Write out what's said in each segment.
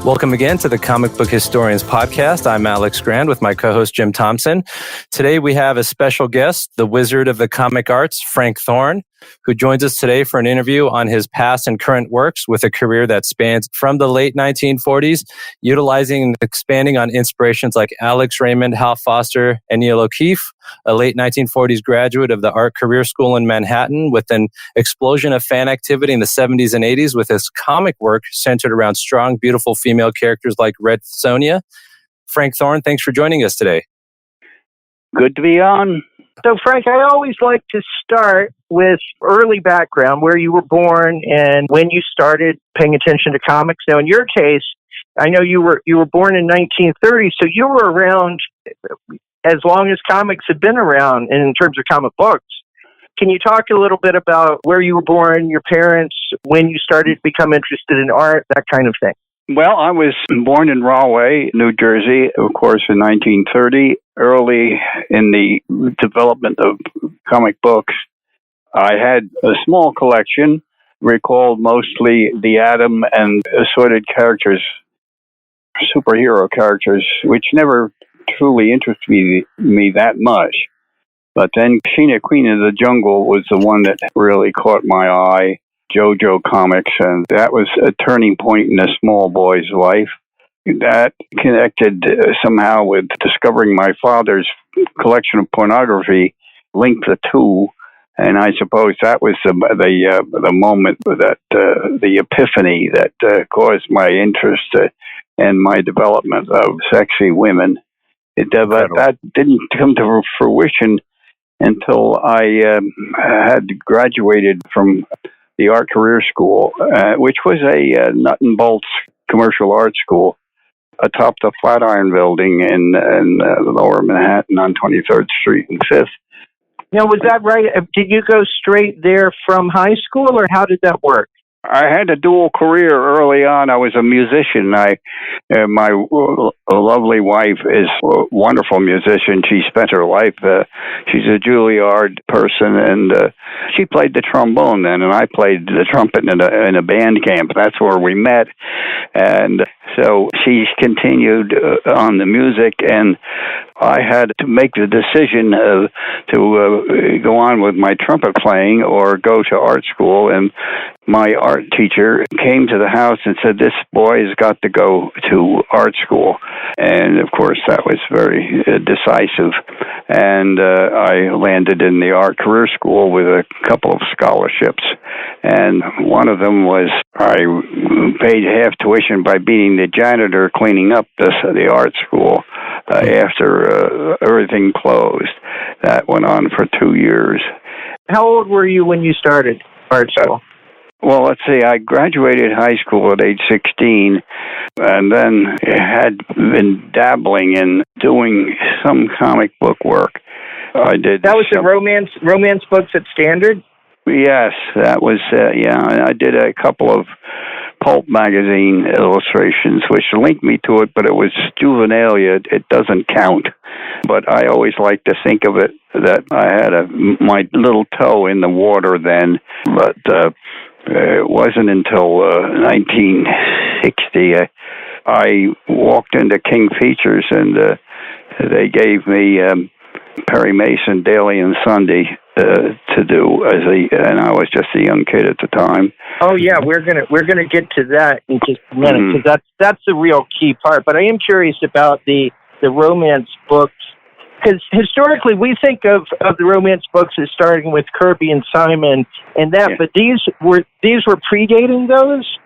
Welcome again to the Comic Book Historians Podcast. I'm Alex Grand with my co-host Jim Thompson. Today we have a special guest, the wizard of the comic arts, Frank Thorne, who joins us today for an interview on his past and current works with a career that spans from the late 1940s, utilizing and expanding on inspirations like Alex Raymond, Hal Foster, and Neil O'Keefe, a late 1940s graduate of the Art Career School in Manhattan with an explosion of fan activity in the 70s and 80s with his comic work centered around strong, beautiful female characters like Red Sonja. Frank Thorne, thanks for joining us today. Good to be on. So, Frank, I always like to start with early background, where you were born and when you started paying attention to comics. Now, in your case, I know you were born in 1930, so you were around as long as comics had been around in terms of comic books. Can you talk a little bit about where you were born, your parents, when you started to become interested in art, that kind of thing? Well, I was born in Rahway, New Jersey, of course, in 1930. Early in the development of comic books, I had a small collection, recalled mostly the Atom and assorted characters, superhero characters, which never truly interested me that much. But then Sheena, Queen of the Jungle was the one that really caught my eye. JoJo comics, and that was a turning point in a small boy's life. That connected somehow with discovering my father's collection of pornography, linked the two, and I suppose that was the moment that the epiphany that caused my interest and my development of sexy women. That didn't come to fruition until I had graduated from the Art Career School, which was a nut and bolts commercial art school atop the Flatiron Building in Lower Manhattan on 23rd Street and 5th. Now, was that right? Did you go straight there from high school, or how did that work? I had a dual career early on. I was a musician. My lovely wife is a wonderful musician. She spent her life. She's a Juilliard person, and she played the trombone then, and I played the trumpet in a band camp. That's where we met, and so she continued on the music, and I had to make the decision to go on with my trumpet playing or go to art school. And my art teacher came to the house and said, "This boy has got to go to art school." And of course, that was very decisive. And I landed in the Art Career School with a couple of scholarships. And one of them was I paid half tuition by being the janitor cleaning up the art school after everything closed. That went on for 2 years. How old were you when you started art school? Well, let's see, I graduated high school at age 16, and then had been dabbling in doing some comic book work. I did. That was the romance books at Standard? Yes, that was, I did a couple of pulp magazine illustrations, which linked me to it, but it was juvenilia. It doesn't count. But I always like to think of it that I had my little toe in the water then, but it wasn't until 1960 I walked into King Features, and they gave me Perry Mason Daily and Sunday to do and I was just a young kid at the time. Oh yeah, we're gonna get to that in just a minute, because that's the real key part. But I am curious about the romance books, because historically we think of the romance books as starting with Kirby and Simon and that, but these were predating those.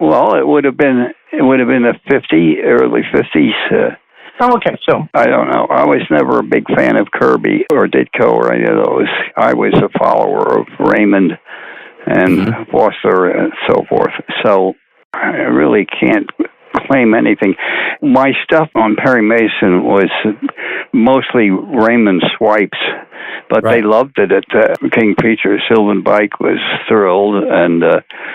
Well, it would have been the early 50s. Okay, so I don't know. I was never a big fan of Kirby or Ditko or any of those. I was a follower of Raymond and Foster and so forth. So I really can't claim anything. My stuff on Perry Mason was mostly Raymond swipes, but they loved it at King Features. Sylvan Bike was thrilled, and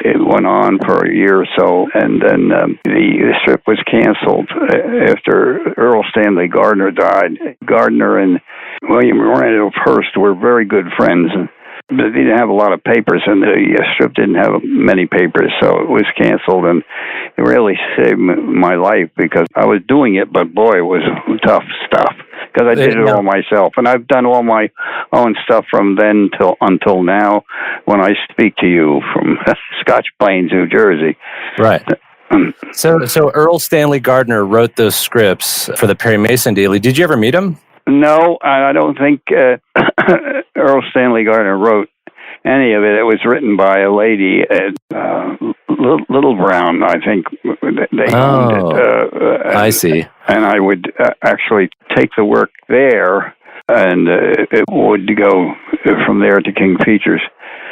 it went on for a year or so, and then the strip was canceled after Earl Stanley Gardner died. Gardner and William Randolph Hearst were very good friends, they didn't have a lot of papers, and the strip didn't have many papers, so it was canceled, and it really saved my life because I was doing it, but boy, it was tough stuff because I did it all myself, and I've done all my own stuff from then until now when I speak to you from Scotch Plains, New Jersey. Right. So Earl Stanley Gardner wrote those scripts for the Perry Mason Daily. Did you ever meet him? No, I don't think Earl Stanley Gardner wrote any of it. It was written by a lady at Little Brown, I think they owned it. I see. And I would actually take the work there, and it would go from there to King Features.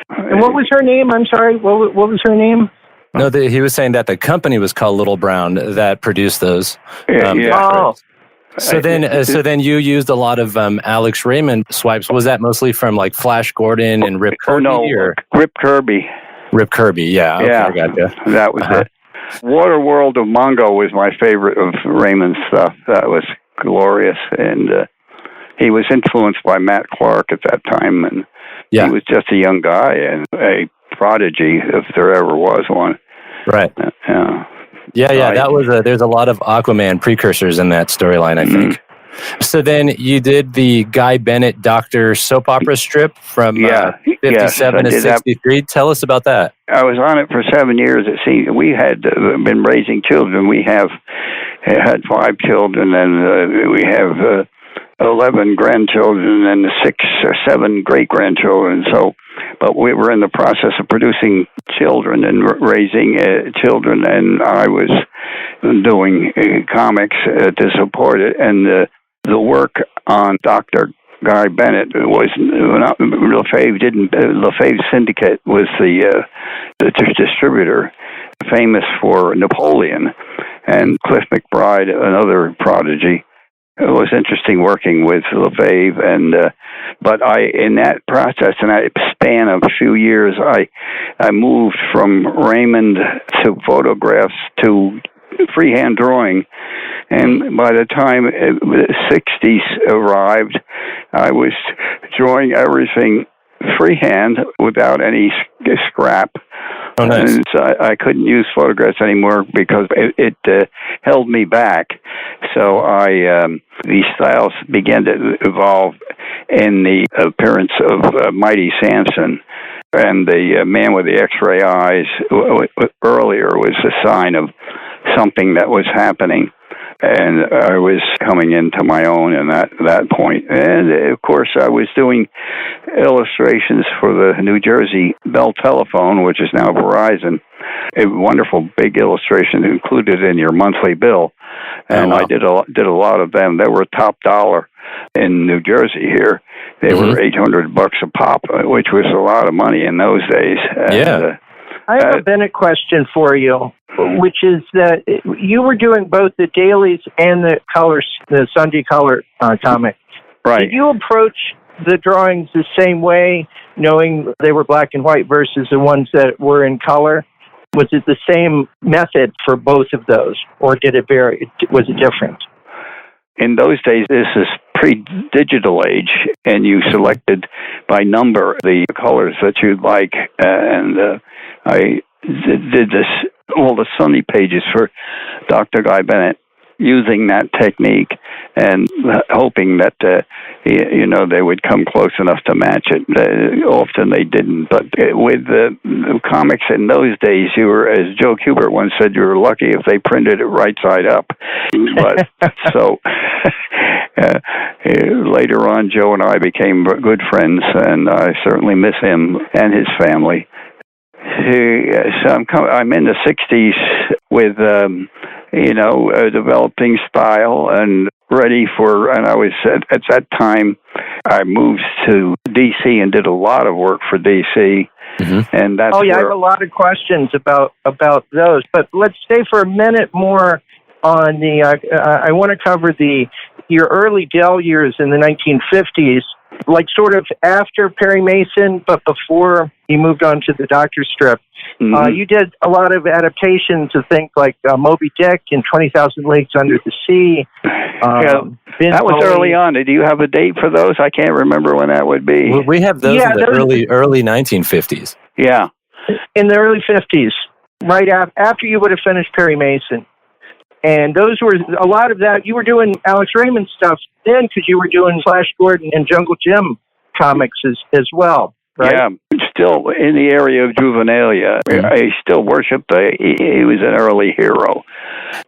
And what was her name? I'm sorry, what was her name? No, he was saying that the company was called Little Brown that produced those. Yeah. So then you used a lot of Alex Raymond swipes. Was that mostly from like Flash Gordon and Rip Kirby? No, Rip Kirby. Rip Kirby, yeah. Okay, yeah, I gotcha. That was it. Waterworld of Mongo was my favorite of Raymond's stuff. That was glorious, and he was influenced by Matt Clark at that time, and he was just a young guy and a prodigy if there ever was one. Right. Yeah. That was there's a lot of Aquaman precursors in that storyline, I think. So then you did the Guy Bennett Doctor soap opera strip from 57 to 63. Tell us about that. I was on it for 7 years. We had been raising children. We had 5 children, and we have 11 grandchildren and 6 or 7 great-grandchildren. But we were in the process of producing children and raising children, and I was doing comics to support it. And the work on Dr. Guy Bennett was LaFave Syndicate was the distributor, famous for Napoleon, and Cliff McBride, another prodigy. It was interesting working with LaFave, but in that process, in that span of a few years, I moved from Raymond to photographs to freehand drawing, and by the time the 60s arrived, I was drawing everything freehand without any scrap. Oh, nice. And so I couldn't use photographs anymore because it held me back. So these styles began to evolve in the appearance of Mighty Samson. And the man with the X-ray eyes earlier was a sign of something that was happening. And I was coming into my own in that point. And, of course, I was doing illustrations for the New Jersey Bell Telephone, which is now Verizon. A wonderful big illustration included in your monthly bill. And I did a lot of them. They were top dollar in New Jersey here. They were $800 a pop, which was a lot of money in those days. And, I have a Bennett question for you, which is that you were doing both the dailies and the Sunday color comic. Right. Did you approach the drawings the same way, knowing they were black and white versus the ones that were in color? Was it the same method for both of those, or did it vary? Was it different? In those days, this is pre-digital age, and you selected by number the colors that you'd like, and I did all the Sunday pages for Dr. Guy Bennett using that technique and hoping that, they would come close enough to match it. Often they didn't, but with the comics in those days, you were, as Joe Kubert once said, you were lucky if they printed it right side up. But so later on, Joe and I became good friends, and I certainly miss him and his family. So I'm in the 60s with, developing style and ready for, and I was at that time, I moved to D.C. and did a lot of work for D.C. And that's I have a lot of questions about those, but let's stay for a minute more on the, I want to cover your early Dell years in the 1950s. like sort of after Perry Mason, but before he moved on to the Doctor strip. You did a lot of adaptations of things like Moby Dick and 20,000 Leagues Under the Sea. That was early on. Do you have a date for those? I can't remember when that would be. Well, we have those in the early 1950s. Yeah. In the early 50s, right after you would have finished Perry Mason. And those were, a lot of that, you were doing Alex Raymond stuff then because you were doing Flash Gordon and Jungle Jim comics as well, right? Yeah, still in the area of juvenilia. I still worship he was an early hero.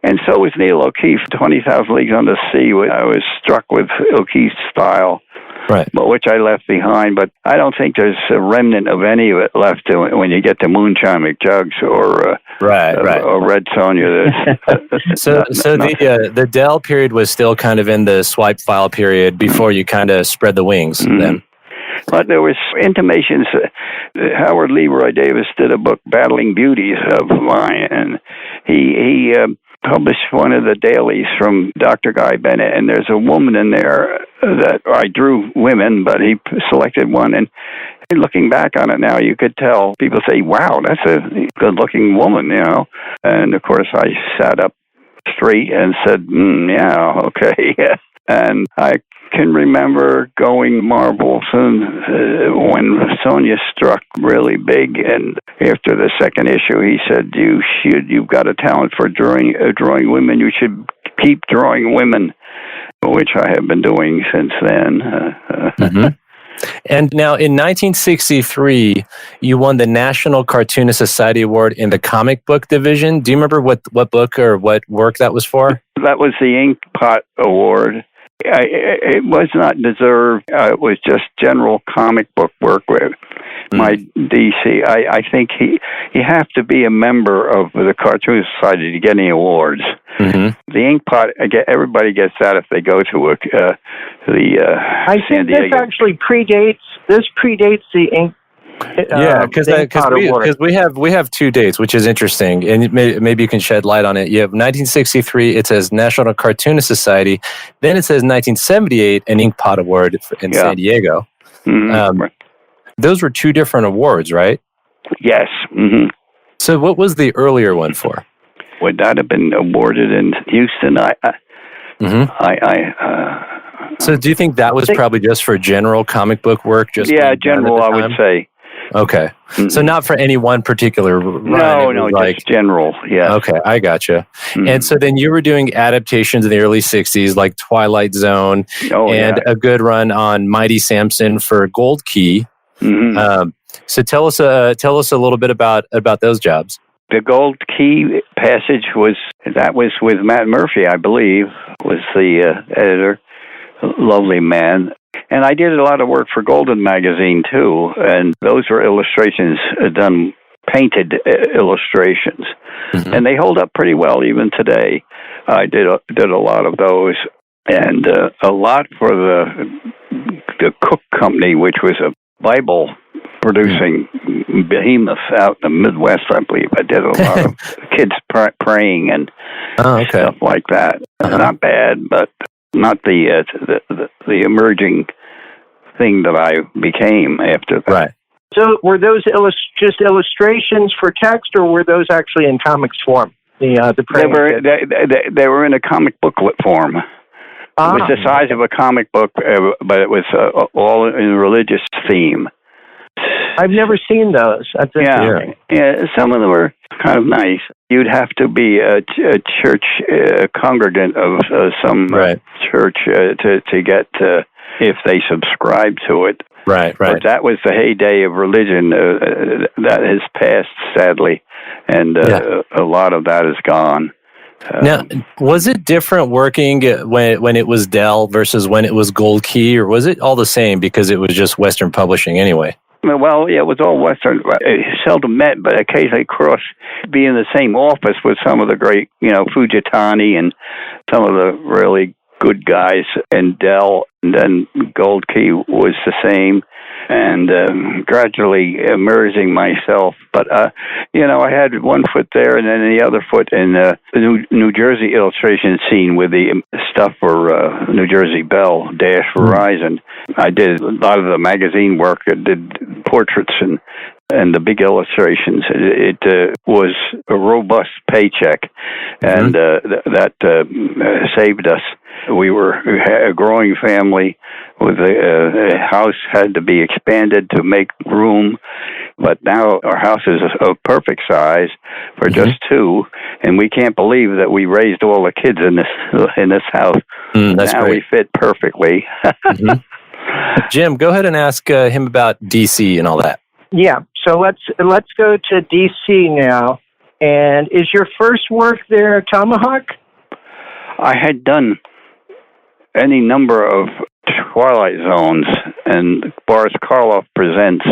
And so was Neil O'Keefe, 20,000 Leagues Under the Sea. I was struck with O'Keefe's style. Right. But which I left behind, but I don't think there's a remnant of any of it left when you get to Moonshine McJuggs or Red Sonja. The Dell period was still kind of in the swipe file period before you kind of spread the wings. Then. But there was intimations. Howard Leroy Davis did a book, Battling Beauties, of mine, and he published one of the dailies from Dr. Guy Bennett, and there's a woman in there that I drew women, but he selected one, and looking back on it now, you could tell, people say, wow, that's a good-looking woman, and of course I sat up straight and said, yeah, okay, and I can remember going Marbles when Sonya struck really big, and after the second issue, he said, "You've got a talent for drawing women. You should keep drawing women," which I have been doing since then. And now, in 1963, you won the National Cartoonist Society Award in the comic book division. Do you remember what book or what work that was for? That was the Ink Pot Award. It was not deserved. It was just general comic book work with my DC. I think you have to be a member of the Cartoon Society to get any awards. The Ink Pot, everybody gets that if they go to I think this actually predates the Ink. Because we have two dates, which is interesting, and maybe you can shed light on it. You have 1963. It says National Cartoonist Society. Then it says 1978, an Ink Pot Award in San Diego. Those were two different awards, right? Yes. So, what was the earlier one for? Would that have been awarded in Houston? So, do you think that was probably just for general comic book work? General, I would say. Okay. So not for any one particular run. No, just general, yeah. Okay, I gotcha. And so then you were doing adaptations in the early 60s, like Twilight Zone, a good run on Mighty Samson for Gold Key. So tell us a little bit about those jobs. The Gold Key passage was with Matt Murphy, I believe, was the editor. Lovely man. And I did a lot of work for Golden Magazine, too, and those were illustrations done, painted illustrations. And they hold up pretty well even today. I did a lot of those, and a lot for the Cook Company, which was a Bible producing behemoth out in the Midwest, I believe. I did a lot of kids praying and stuff like that. Not bad, but not the emerging thing that I became after that. Right. So were those just illustrations for text, or were those actually in comics form? They were in a comic booklet form. It was the size of a comic book, but it was all in a religious theme. I've never seen those. That's interesting. Yeah, some of them were kind of nice. You'd have to be a church congregant of some church to get if they subscribe to it. Right. But that was the heyday of religion that has passed, sadly, and a lot of that is gone. Now, was it different working when it was Dell versus when it was Gold Key, or was it all the same because it was just Western Publishing anyway? Well, it was all Western. It seldom met, but occasionally be in the same office with some of the great, Fujitani and some of the really good guys, and Dell, and then Gold Key was the same. and gradually immersing myself. But, I had one foot there and then the other foot in the New Jersey illustration scene with the stuff for New Jersey Bell, Dash Verizon. I did a lot of the magazine work. I did portraits and the big illustrations. It was a robust paycheck, and that saved us. We were a growing family. With the house had to be expanded to make room, but now our house is a perfect size for just two, and we can't believe that we raised all the kids in this house. That's now great. We fit perfectly. Jim, go ahead and ask him about DC and all that. Yeah, so let's go to DC now. And is your first work there Tomahawk? I had done any number of Twilight Zones and Boris Karloff Presents,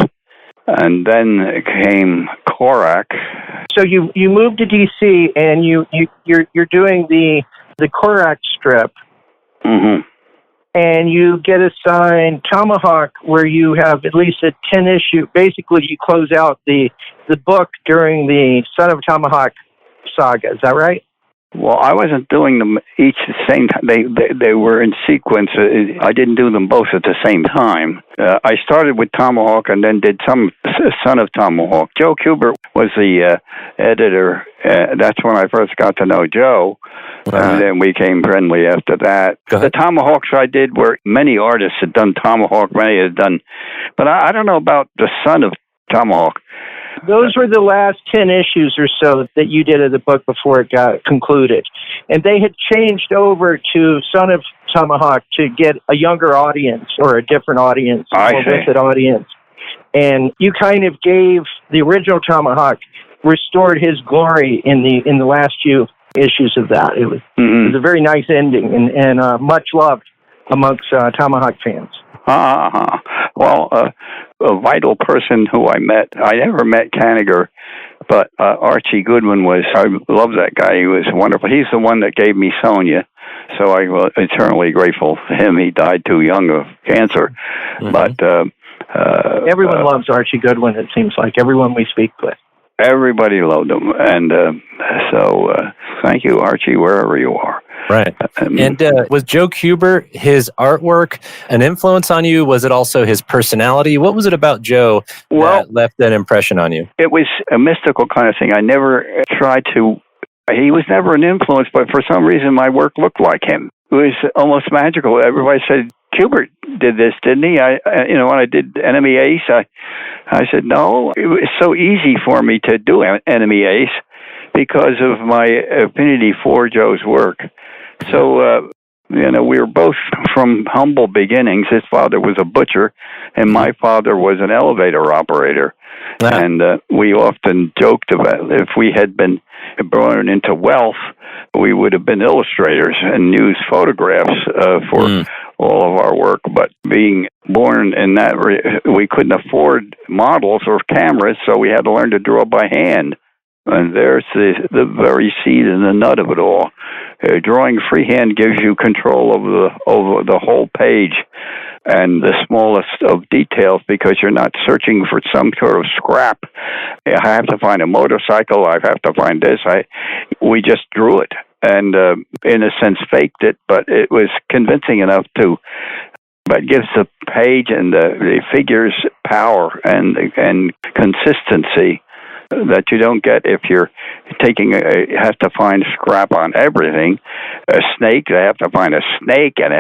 and then came Korak. So you moved to DC and you're doing the Korak strip. Mm-hmm. And you get assigned Tomahawk, where you have at least a 10-issue. Basically, you close out the book during the Son of Tomahawk saga. Is that right? Well, I wasn't doing them each at the same time. They were in sequence. I didn't do them both at the same time. I started with Tomahawk and then did some Son of Tomahawk. Joe Kubert was the editor. That's when I first got to know Joe. And then we became friendly after that. The Tomahawks I did were many artists had done Tomahawk, many had done. But I don't know about the Son of Tomahawk. Those were the last 10 issues or so that you did of the book before it got concluded. And they had changed over to Son of Tomahawk to get a younger audience or a different audience, a more with it audience. And you kind of gave the original Tomahawk, restored his glory in the last few issues of that. It was a very nice ending and much loved amongst Tomahawk fans. Well, a vital person who I never met Kanigher, but Archie Goodwin I love that guy. He was wonderful. He's the one that gave me Sonya, so I'm eternally grateful to him. He died too young of cancer. But everyone loves Archie Goodwin, it seems like, everyone we speak with. Everybody loved him, and so thank you, Archie, wherever you are. Right. And was Joe Kubert, his artwork, an influence on you? Was it also his personality? What was it about Joe that left that impression on you? It was a mystical kind of thing. I never tried to... He was never an influence, but for some reason my work looked like him. It was almost magical. Everybody said, Kubert did this, didn't he? When I did Enemy Ace, I said, no. It was so easy for me to do Enemy Ace because of my affinity for Joe's work. So, we were both from humble beginnings. His father was a butcher, and my father was an elevator operator. And we often joked about if we had been born into wealth, we would have been illustrators and used photographs for all of our work. But being born in that, we couldn't afford models or cameras, so we had to learn to draw by hand. And there's the very seed and the nut of it all. Drawing freehand gives you control over the whole page and the smallest of details because you're not searching for some sort of scrap. I have to find a motorcycle. I have to find this. We just drew it and, in a sense, faked it, but it was convincing enough but it gives the page and the figures power and consistency that you don't get if you're have to find scrap on everything. A snake, they have to find a snake, and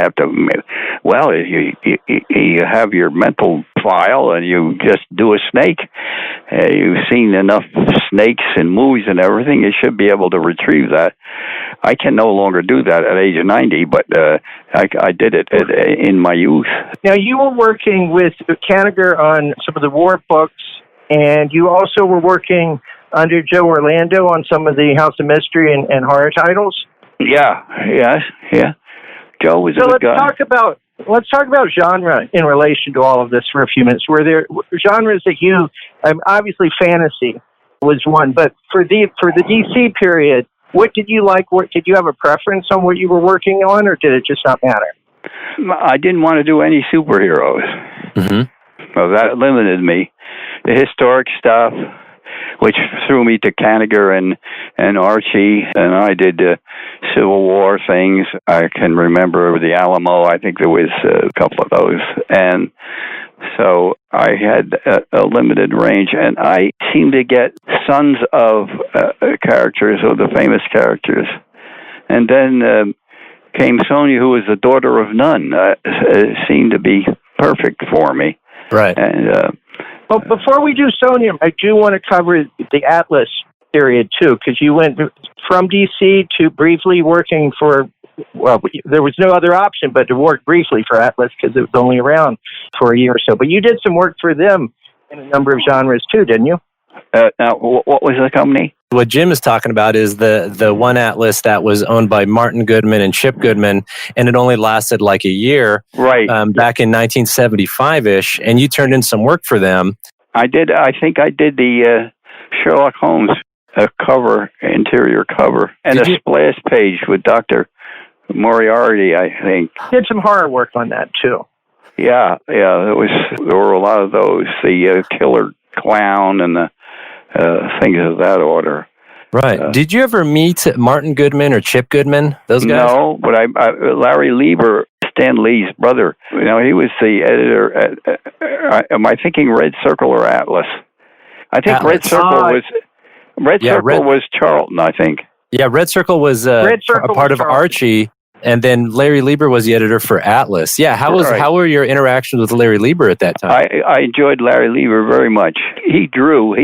you have your mental file, and you just do a snake. You've seen enough snakes in movies and everything, you should be able to retrieve that. I can no longer do that at age 90, but I did it in my youth. Now, you were working with Kanigher on some of the war books, and you also were working under Joe Orlando on some of the House of Mystery and horror titles. Yeah. Joe was a good guy. Let's talk about genre in relation to all of this for a few minutes. Were there genres that you, obviously fantasy was one, but for the DC period, what did you like? Did you have a preference on what you were working on, or did it just not matter? I didn't want to do any superheroes. So that limited me. The historic stuff, which threw me to Kanigher and Archie, and I did Civil War things. I can remember the Alamo. I think there was a couple of those. And so I had a limited range, and I seemed to get sons of characters, or the famous characters. And then came Sonya, who was the daughter of none. Seemed to be perfect for me. Right. And well, before we do Sonya, I do want to cover the Atlas period, too, because you went from D.C. to briefly working for, well, there was no other option but to work briefly for Atlas because it was only around for a year or so. But you did some work for them in a number of genres, too, didn't you? now, what was the company? What Jim is talking about is the one Atlas that was owned by Martin Goodman and Chip Goodman, and it only lasted like a year. Right. Back in 1975-ish, and you turned in some work for them. I did. I think I did the Sherlock Holmes cover, interior cover, and a splash page with Dr. Moriarty, I think. Did some horror work on that, too. Yeah. There were a lot of those. The Killer Clown and the things of that order. Right. Did you ever meet Martin Goodman or Chip Goodman? Those guys? No, but Larry Lieber, Stan Lee's brother. You know, he was the editor at. Am I thinking Red Circle or Atlas? I think Atlas. Red Circle was Charlton, I think. Yeah, Red Circle was a part of Archie, and then Larry Lieber was the editor for Atlas. Yeah, how were your interactions with Larry Lieber at that time? I enjoyed Larry Lieber very much. He drew.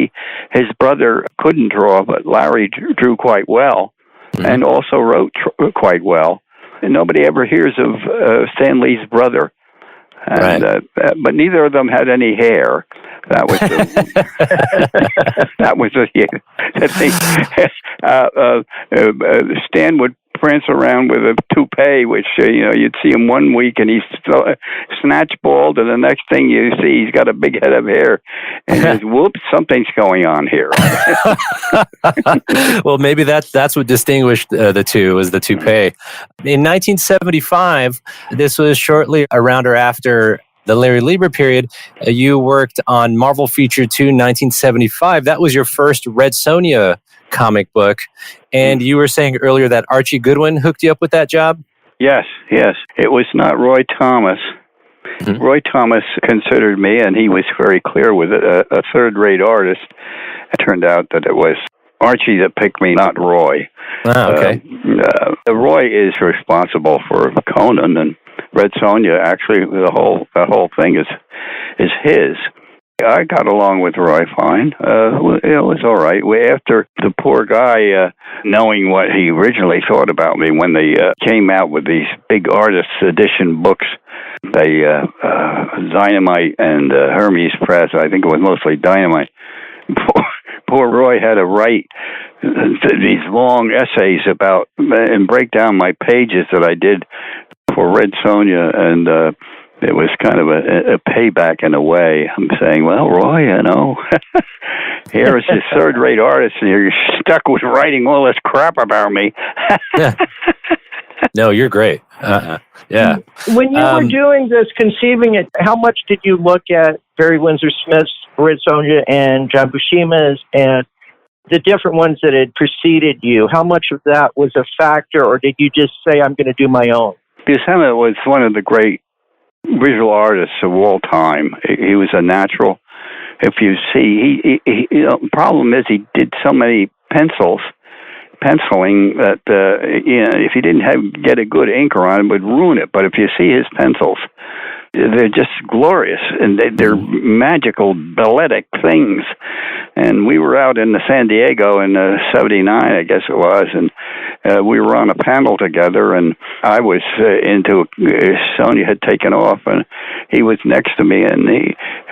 His brother couldn't draw, but Larry drew quite well, and also wrote quite well. And nobody ever hears of Stan Lee's brother, and but neither of them had any hair. That was the thing. Stan would prance around with a toupee, which you'd see him one week and he's snatch bald, and the next thing you see, he's got a big head of hair, and whoops, something's going on here. Well, maybe that's what distinguished the two, was the toupee. In 1975, this was shortly around or after the Larry Lieber period, you worked on Marvel Feature 2 in 1975. That was your first Red Sonja comic book. And you were saying earlier that Archie Goodwin hooked you up with that job? Yes. It was not Roy Thomas. Mm-hmm. Roy Thomas considered me, and he was very clear with it, a third-rate artist. It turned out that it was Archie that picked me, not Roy. Okay. Roy is responsible for Conan, and Red Sonja, actually, the whole thing is his. I got along with Roy fine. It was all right. After the poor guy, knowing what he originally thought about me when they came out with these big artists edition books, Dynamite and Hermes Press, I think it was mostly Dynamite. Poor Roy had to write these long essays about and break down my pages that I did for Red Sonja, and it was kind of a payback in a way. I'm saying, well, Roy, here is this third-rate artist, and you're stuck with writing all this crap about me. Yeah. No, you're great. Yeah. When you were doing this, conceiving it, how much did you look at Barry Windsor-Smith's Red Sonja and John Buscema's and the different ones that had preceded you? How much of that was a factor, or did you just say, I'm going to do my own? Buscema was one of the great visual artists of all time. He was a natural. If you see, the problem is he did so many penciling that if you didn't get a good inker on it, it would ruin it. But if you see his pencils, they're just glorious, and they're magical, balletic things. And we were out in San Diego in '79, I guess it was, and we were on a panel together, and I was into Sonja had taken off, and he was next to me, and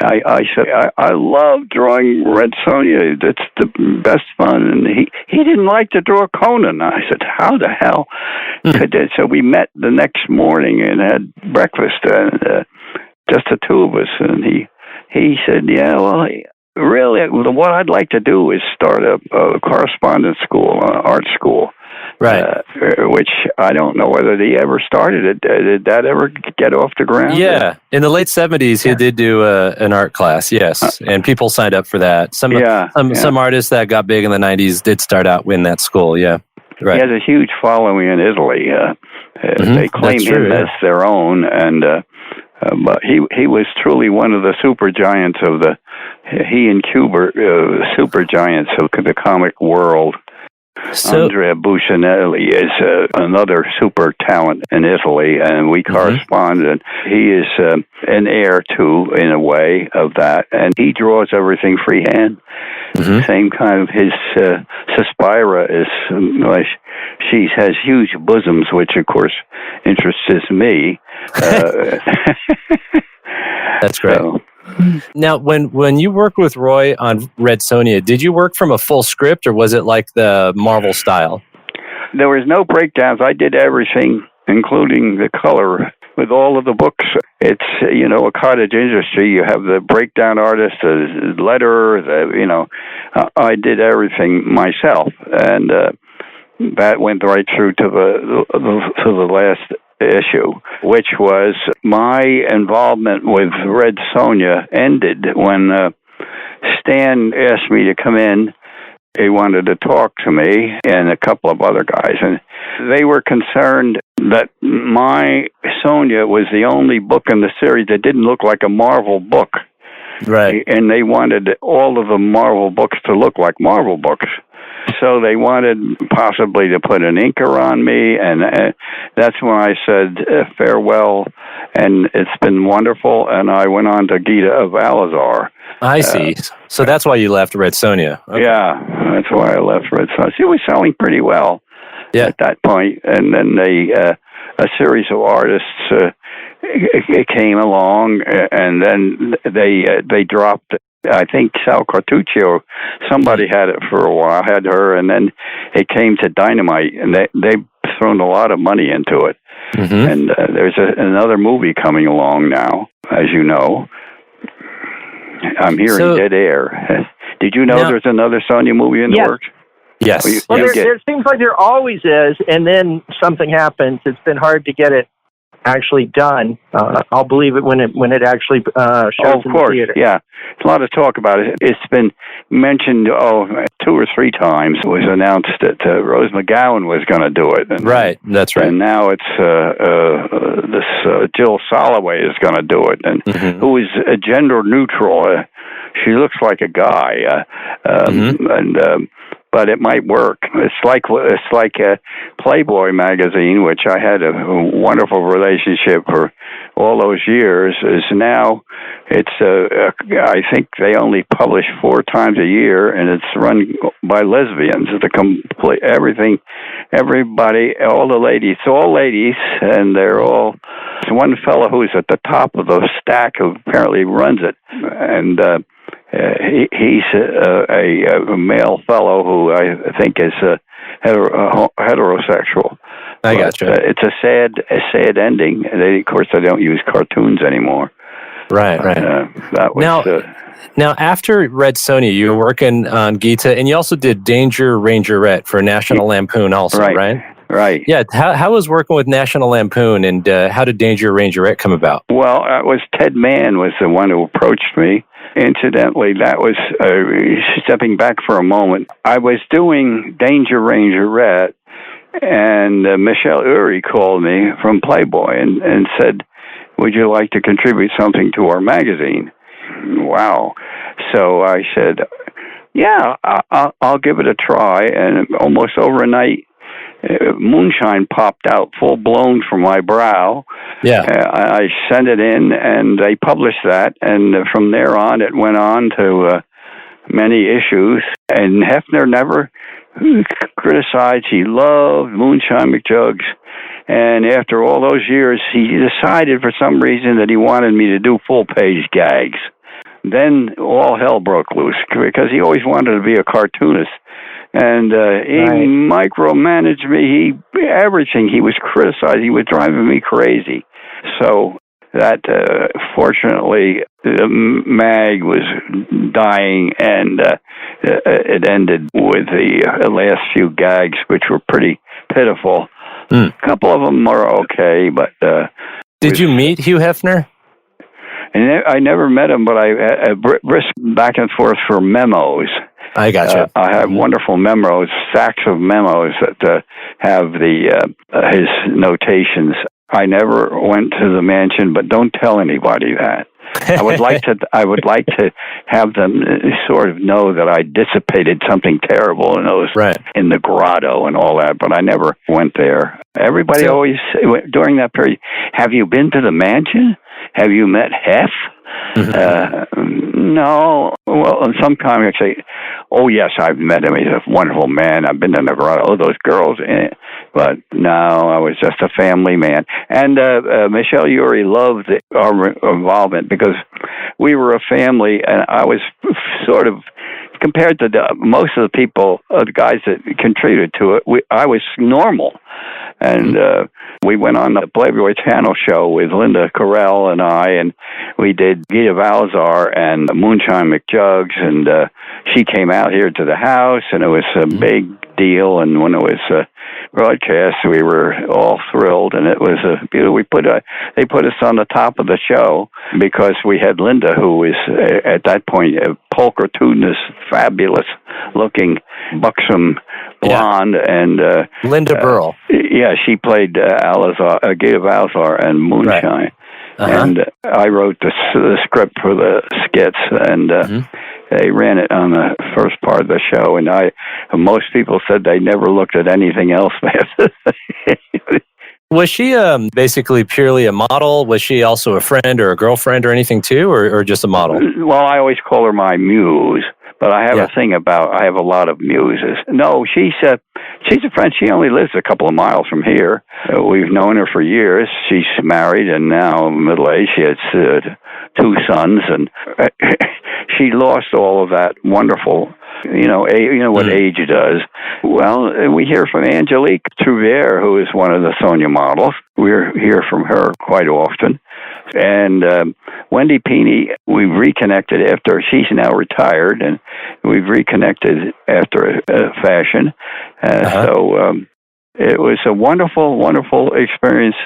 I said, I love drawing Red Sonja. That's the best fun. And he didn't like to draw Conan. I said, how the hell could that? So we met the next morning and had breakfast, and just the two of us, and he said, yeah, well, really, what I'd like to do is start a correspondence school, art school. which I don't know whether he ever started it. Did that ever get off the ground? Yeah, in the late 70s, he did do an art class, yes, and people signed up for that. Some artists that got big in the 90s did start out in that school, yeah. Right. He has a huge following in Italy. They claim him as their own, and but he was truly one of the super giants of he and Kubert, super giants of the comic world. So, Andrea Buscinelli is another super talent in Italy, and we correspond, and he is an heir to, in a way, of that, and he draws everything freehand. Same kind of his Suspira is, she has huge bosoms, which, of course, interests me. That's great. So, now, when you worked with Roy on Red Sonja, did you work from a full script, or was it like the Marvel style? There was no breakdowns. I did everything, including the color. With all of the books, it's, a cottage industry. You have the breakdown artist, the letterer, I did everything myself. And that went right through to the last issue, which was my involvement with Red Sonja ended when Stan asked me to come in. He wanted to talk to me and a couple of other guys, and they were concerned that my Sonja was the only book in the series that didn't look like a Marvel book. Right. And they wanted all of the Marvel books to look like Marvel books. So they wanted possibly to put an inker on me, and that's when I said farewell, and it's been wonderful, and I went on to Ghita of Alizar. I see. So that's why you left Red Sonja. Okay. Yeah, that's why I left Red Sonja. She was selling pretty well at that point, and then a series of artists came along, and then they dropped. I think Sal Cartuccio, somebody had it for a while, had her, and then it came to Dynamite, and they've thrown a lot of money into it. And there's another movie coming along now, as you know. I'm hearing dead air. Did you know there's another Sonja movie in the works? Yes. There seems like there always is, and then something happens. It's been hard to get it actually done. I'll believe it when it actually shows in the theater. Yeah. There's a lot of talk about it. It's been mentioned 2 or 3 times. It was announced that Rose McGowan was going to do it. And, right, that's right. And now it's this Jill Soloway is going to do it, and who is gender neutral. She looks like a guy, but it might work. It's like a Playboy magazine, which I had a wonderful relationship for all those years. Is now it's I think they only publish 4 times a year, and it's run by lesbians. Everybody, all the ladies, all ladies, and they're all. There's one fellow who's at the top of the stack who apparently runs it, and. He's a male fellow who I think is heterosexual. I gotcha. It's a sad ending. Of course, they don't use cartoons anymore. Right. That was now after Red Sonja, you were working on Ghita, and you also did Danger Rangerette for National Lampoon, also, right? Right. Yeah. How was working with National Lampoon, and how did Danger Rangerette come about? Well, Ted Mann was the one who approached me. Incidentally, that was stepping back for a moment. I was doing Danger Rangerette, and Michelle Urie called me from Playboy and said, "Would you like to contribute something to our magazine?" Wow! So I said, "Yeah, I'll give it a try." And almost overnight, moonshine popped out full blown from my brow. Yeah. I sent it in, and they published that, and from there on, it went on to many issues. And Hefner never criticized. He loved Moonshine McJuggs, and after all those years, he decided for some reason that he wanted me to do full-page gags. Then all hell broke loose, because he always wanted to be a cartoonist. And he micromanaged me. Everything he was criticized. He was driving me crazy. So that, fortunately, the mag was dying, and it ended with the last few gags, which were pretty pitiful. A couple of them are okay, but... Did you meet Hugh Hefner? And I never met him, but I brisked back and forth for memos. I gotcha. I have wonderful memos, stacks of memos that have his notations. I never went to the mansion, but don't tell anybody that. I would like to have them sort of know that I dissipated something terrible in the grotto and all that, but I never went there. Everybody always, during that period, have you been to the mansion? Have you met Hef? No. Well, in some comics say, oh, yes, I've met him. He's a wonderful man. I've been to the grotto. Oh, those girls. But no, I was just a family man. And Michelle Urie loved our involvement because we were a family, and I was sort of, compared to most of the people, the guys that contributed to it, I was normal. And we went on the Playboy Channel show with Linda Carell and I, and we did Ghita Valzar and Moonshine McJuggs, and she came out here to the house, and it was a big deal. And when it was broadcast, we were all thrilled, and it was they put us on the top of the show because we had Linda, who was at that point a pulchritudinous, fabulous-looking, buxom blonde, and Linda Burl. Yeah, she played Ghita Valzar and Moonshine. Right. And I wrote the script for the skits, and they ran it on the first part of the show. And most people said they never looked at anything else. Was she basically purely a model? Was she also a friend or a girlfriend or anything too, or just a model? Well, I always call her my muse. But I have a thing about, I have a lot of muses. No, she's a friend. She only lives a couple of miles from here. We've known her for years. She's married and now middle-aged. She has 2 sons, and she lost all of that wonderful, what age does. Well, we hear from Angelique Trouvière, who is one of the Sonya models. We hear from her quite often. And Wendy Pini, we've reconnected after, she's now retired, and we've reconnected after a fashion. So it was a wonderful, wonderful experience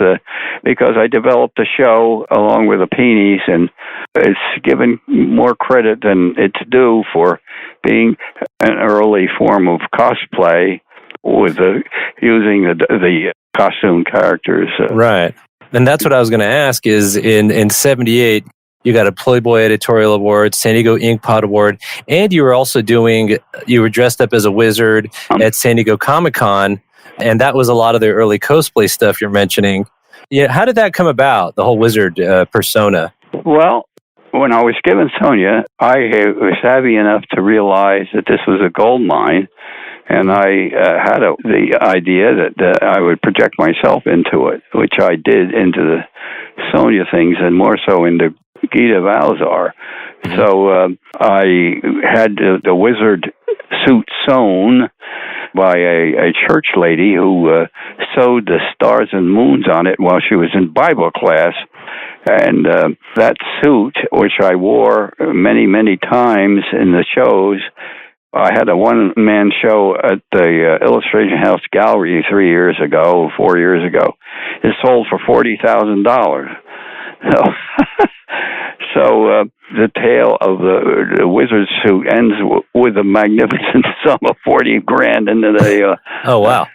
because I developed a show along with the Pinis, and it's given more credit than it's due for being an early form of cosplay with using the costume characters. Right. And that's what I was going to ask is in 78, you got a Playboy Editorial Award, San Diego Inkpot Award, and you were dressed up as a wizard at San Diego Comic-Con, and that was a lot of the early cosplay stuff you're mentioning. Yeah, how did that come about, the whole wizard persona? Well, when I was given Sonya, I was savvy enough to realize that this was a gold mine. And I had the idea that I would project myself into it, which I did into the Sonya things and more so into Ghita Valzar. So I had the wizard suit sewn by a church lady who sewed the stars and moons on it while she was in Bible class. And that suit, which I wore many, many times in the shows, I had a one-man show at the Illustration House Gallery 4 years ago. It sold for $40,000. So the tale of the wizard suit ends with a magnificent sum of $40,000 into the. Oh wow!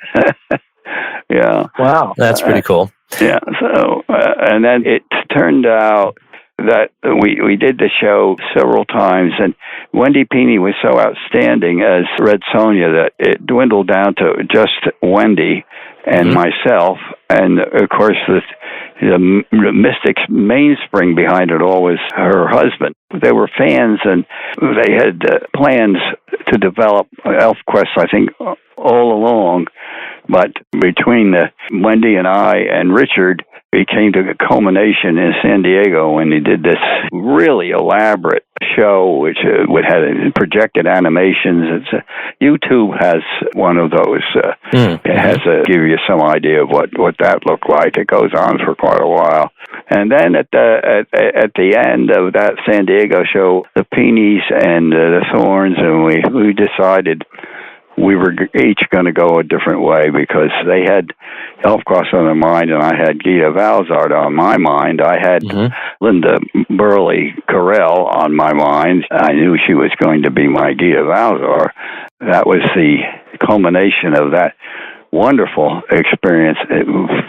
Yeah. Wow, that's pretty cool. Yeah. So and then it turned out that we did the show several times, and Wendy Pini was so outstanding as Red Sonja that it dwindled down to just Wendy and myself. And of course, the mystic's mainspring behind it all was her husband. They were fans, and they had plans to develop ElfQuest, I think, all along. But between Wendy and I and Richard, we came to a culmination in San Diego when he did this really elaborate show, which would have projected animations. YouTube has one of those. It has to give you some idea of what that looked like. It goes on for quite a while. And then at the end of that San Diego show, the Pinis and the Thornes, and we decided we were each going to go a different way because they had Elfcross on their mind, and I had Ghita Valzard on my mind. I had Linda Burley Carell on my mind. I knew she was going to be my Ghita Valzard. That was the culmination of that wonderful experience.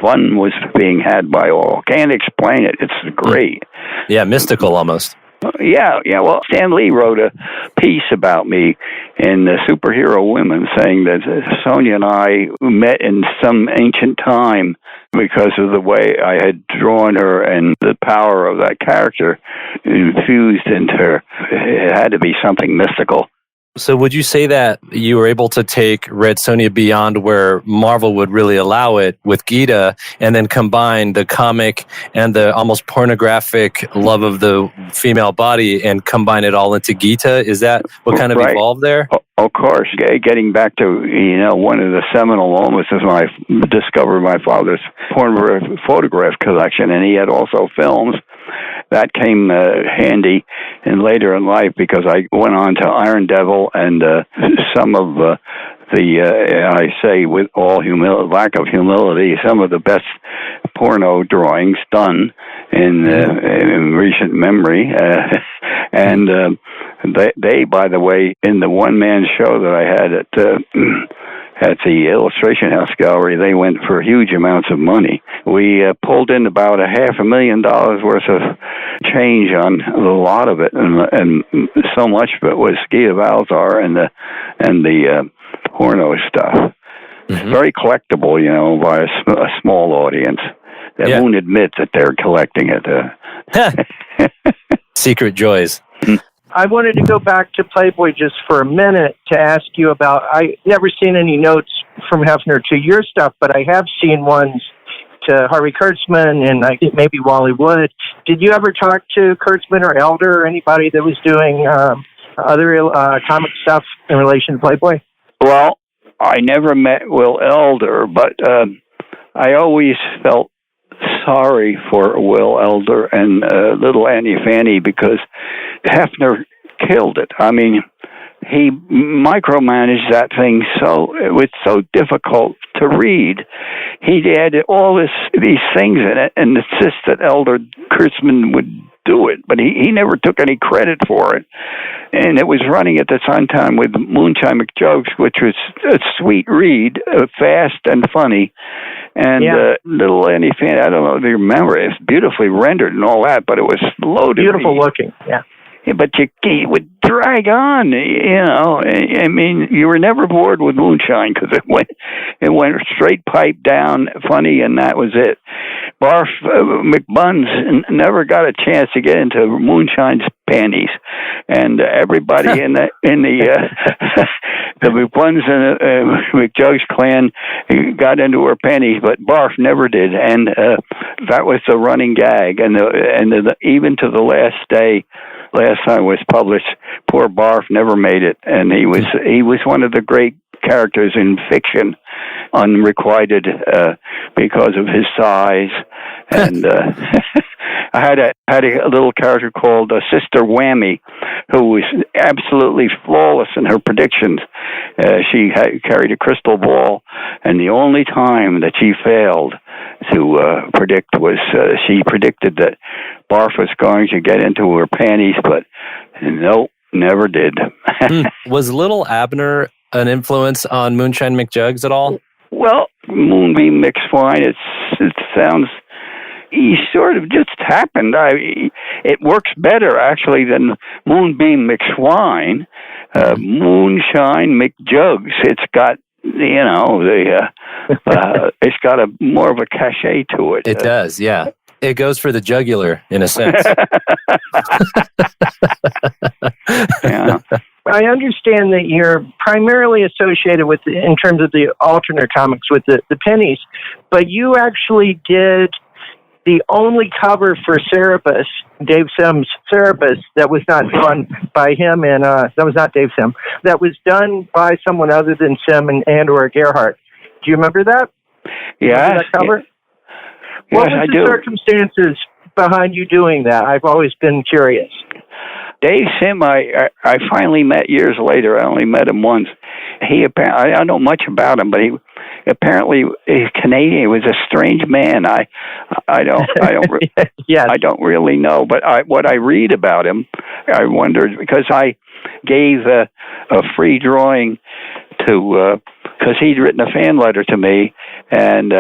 Fun was being had by all. Can't explain it. It's great. Yeah, mystical almost. Yeah. Well, Stan Lee wrote a piece about me in Superhero Women saying that Sonya and I met in some ancient time because of the way I had drawn her and the power of that character infused into her. It had to be something mystical. So would you say that you were able to take Red Sonja beyond where Marvel would really allow it with Ghita, and then combine the comic and the almost pornographic love of the female body and combine it all into Ghita? Is that what kind of evolved there? Of course. Getting back to, one of the seminal moments is when I discovered my father's photograph collection, and he had also films. That came handy and later in life because I went on to Iron Devil and some of I say with all lack of humility, some of the best porno drawings done in recent memory. And they, by the way, in the one-man show that I had at the Illustration House Gallery, they went for huge amounts of money. We pulled in about $500,000 worth of change on a lot of it, and so much of it was Ghita Valzar and the porno stuff. Very collectible, by a small audience that won't admit that they're collecting it. Secret joys. I wanted to go back to Playboy just for a minute to ask you about, I never seen any notes from Hefner to your stuff, but I have seen ones to Harvey Kurtzman and I think maybe Wally Wood. Did you ever talk to Kurtzman or Elder or anybody that was doing other comic stuff in relation to Playboy? Well, I never met Will Elder, but I always felt sorry for Will Elder and little Annie Fanny because Hefner killed it. I mean, he micromanaged that thing so it was so difficult to read. He added all these things in it and insist that Elder Kurtzman would do it, but he never took any credit for it. And it was running at the same time with Moonshine McJuggs, which was a sweet read, fast and funny. And little Annie Fan, I don't know if you remember, it's beautifully rendered and all that, but it was loaded. Beautiful looking, yeah. But it would drag on, I mean, you were never bored with Moonshine because it went straight pipe down, funny, and that was it. Barf McBuns never got a chance to get into Moonshine's panties, and everybody in the the McBuns and McJuggs clan got into her panties, but Barf never did, and that was the running gag, and even to the last day. Last time it was published, poor Barf never made it, and he was one of the great characters in fiction, unrequited because of his size. And I had a little character called Sister Whammy, who was absolutely flawless in her predictions. She carried a crystal ball, and the only time that she failed to predict was she predicted that Barf was going to get into her panties, but nope, never did. Was Little Abner an influence on Moonshine McJuggs at all? Well, Moonbeam McSwine, it sounds... He sort of just happened. It works better, actually, than Moonbeam McSwine. Moonshine McJuggs, it's got, it's got a more of a cachet to it. It does, yeah. It goes for the jugular, in a sense. Yeah. I understand that you're primarily associated with, in terms of the alternate comics, with the pennies, but you actually did the only cover for Cerebus, Dave Sim's Cerebus, that was not done by him, and that was not Dave Sim. That was done by someone other than Sim and or Gerhardt. Do you remember that? Yeah. That cover? Yes, what was the circumstances behind you doing that? I've always been curious. Dave Sim, I finally met years later. I only met him once. I don't know much about him, but he apparently he's Canadian. He was a strange man. I don't yes. I don't really know, but what I read about him, I wondered because I gave a free drawing to because he'd written a fan letter to me, and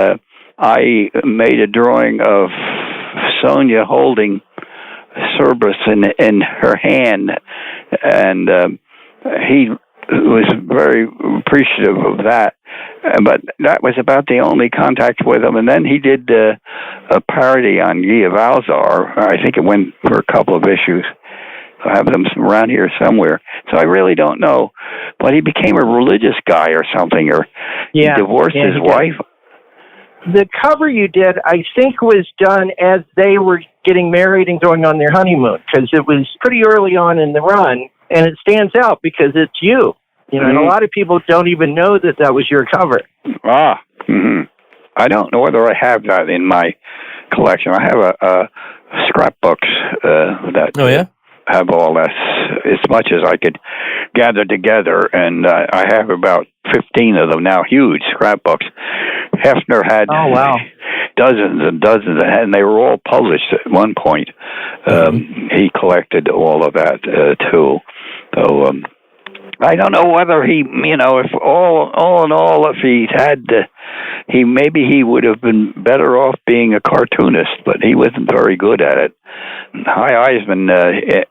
I made a drawing of Sonya holding Cerberus in her hand, and he was very appreciative of that. But that was about the only contact with him. And then he did a parody on Ghita Valzar. I think it went for a couple of issues. I have them around here somewhere. So I really don't know. But he became a religious guy or something, or he divorced his wife. The cover you did, I think, was done as they were getting married and going on their honeymoon, because it was pretty early on in the run, and it stands out because it's you. You know, and a lot of people don't even know that was your cover. I don't know whether I have that in my collection. I have a scrapbooks that have all that, as much as I could gather together, and I have about 15 of them now, huge scrapbooks. Hefner had dozens and dozens, and they were all published at one point. He collected all of that too. So I don't know whether he, if all in all, if he had, maybe he would have been better off being a cartoonist, but he wasn't very good at it. Hy Eisman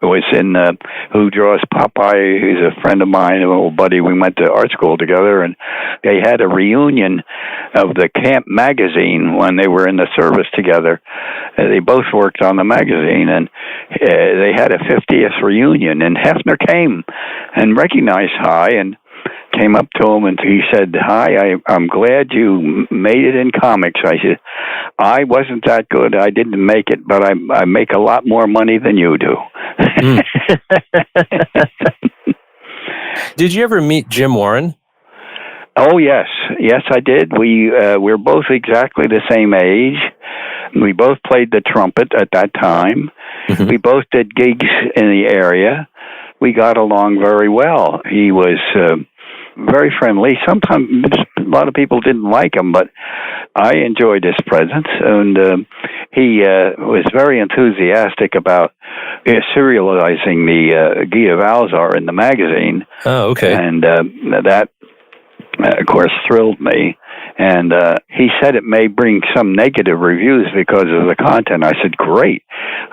was in, who draws Popeye. He's a friend of mine, an old buddy. We went to art school together, and they had a reunion of the Camp magazine when they were in the service together. They both worked on the magazine, and they had a 50th reunion, and Hefner came and recognized Hy and came up to him, and he said, "Hi, I'm glad you made it in comics." I said, "I wasn't that good. I didn't make it, but I make a lot more money than you do." Did you ever meet Jim Warren? Oh, yes. Yes, I did. We're both exactly the same age. We both played the trumpet at that time. We both did gigs in the area. We got along very well. He was very friendly. Sometimes a lot of people didn't like him, but I enjoyed his presence, and he was very enthusiastic about serializing the Ghita Valzar in the magazine. Oh, okay. And that, of course, thrilled me. And he said it may bring some negative reviews because of the content. I said, great.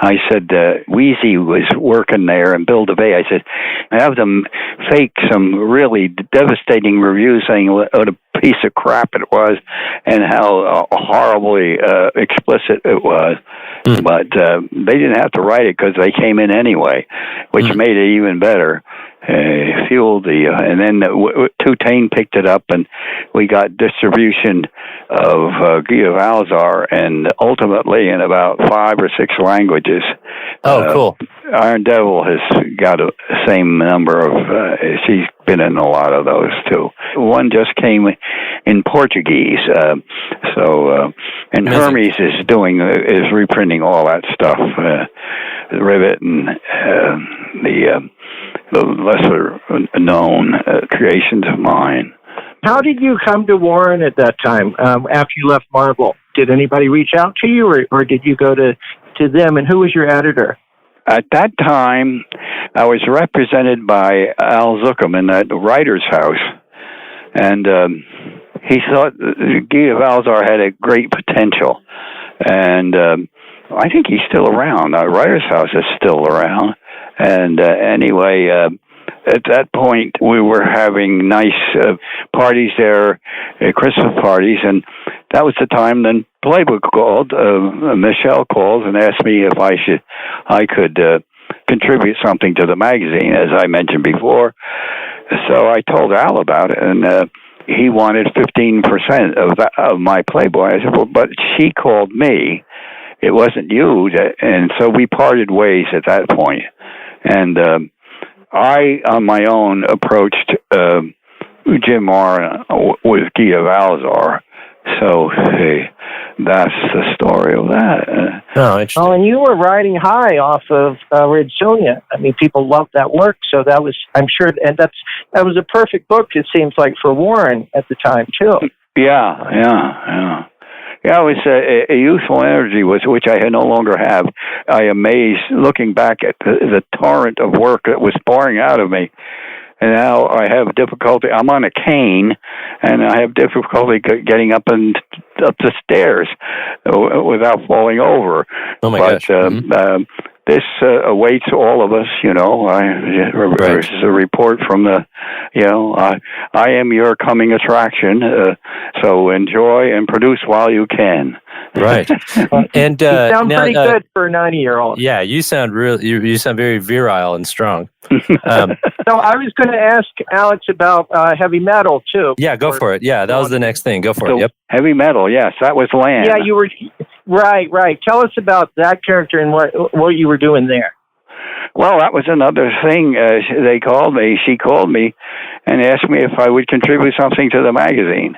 I said, Wheezy was working there, and Bill DeVay. I said, have them fake some really devastating reviews saying what a piece of crap it was and how horribly explicit it was. But they didn't have to write it because they came in anyway, which made it even better. Fueled and then Tutane picked it up, and we got distribution of Ghita Valzar, and ultimately in about 5 or 6 languages. Oh, cool. Iron Devil has got a same number of, she's been in a lot of those too. One just came in Portuguese, and Hermes is reprinting all that stuff, Ribit and the lesser known creations of mine. How did you come to Warren at that time, after you left Marvel? Did anybody reach out to you, or did you go to them, and who was your editor? At that time, I was represented by Al Zuckerman at the Writer's House, and he thought Ghita Valzar had a great potential, and I think he's still around. Writer's House is still around, and anyway, at that point, we were having nice parties there, Christmas parties, and that was the time then Playboy called, Michelle called and asked me if I could contribute something to the magazine, as I mentioned before. So I told Al about it, and he wanted 15% of my Playboy. I said, well, but she called me. It wasn't you. And so we parted ways at that point. And I, on my own, approached Jim Warren with Ghita Valzar, So that's the story of that. Oh, interesting. Oh, and you were riding high off of Red Sonja. I mean, people loved that work, so that was, I'm sure, and that was a perfect book, it seems like, for Warren at the time, too. Yeah, it was a youthful energy, which I no longer have. I amazed looking back at the torrent of work that was pouring out of me. And now I have difficulty. I'm on a cane, and I have difficulty getting up the stairs without falling over. Oh my gosh! This awaits all of us. This is a report from the. I am your coming attraction. So enjoy and produce while you can. Right. And you sound pretty good for a 90-year-old. Yeah, you sound you sound very virile and strong. So I was going to ask Alex about heavy metal too. Yeah, go for it. Yeah, that was the next thing. Go for it. Yep. Heavy metal. Yes, that was Lann. Yeah, you were right. Tell us about that character and what you were doing there. Well, that was another thing. She called me and asked me if I would contribute something to the magazine.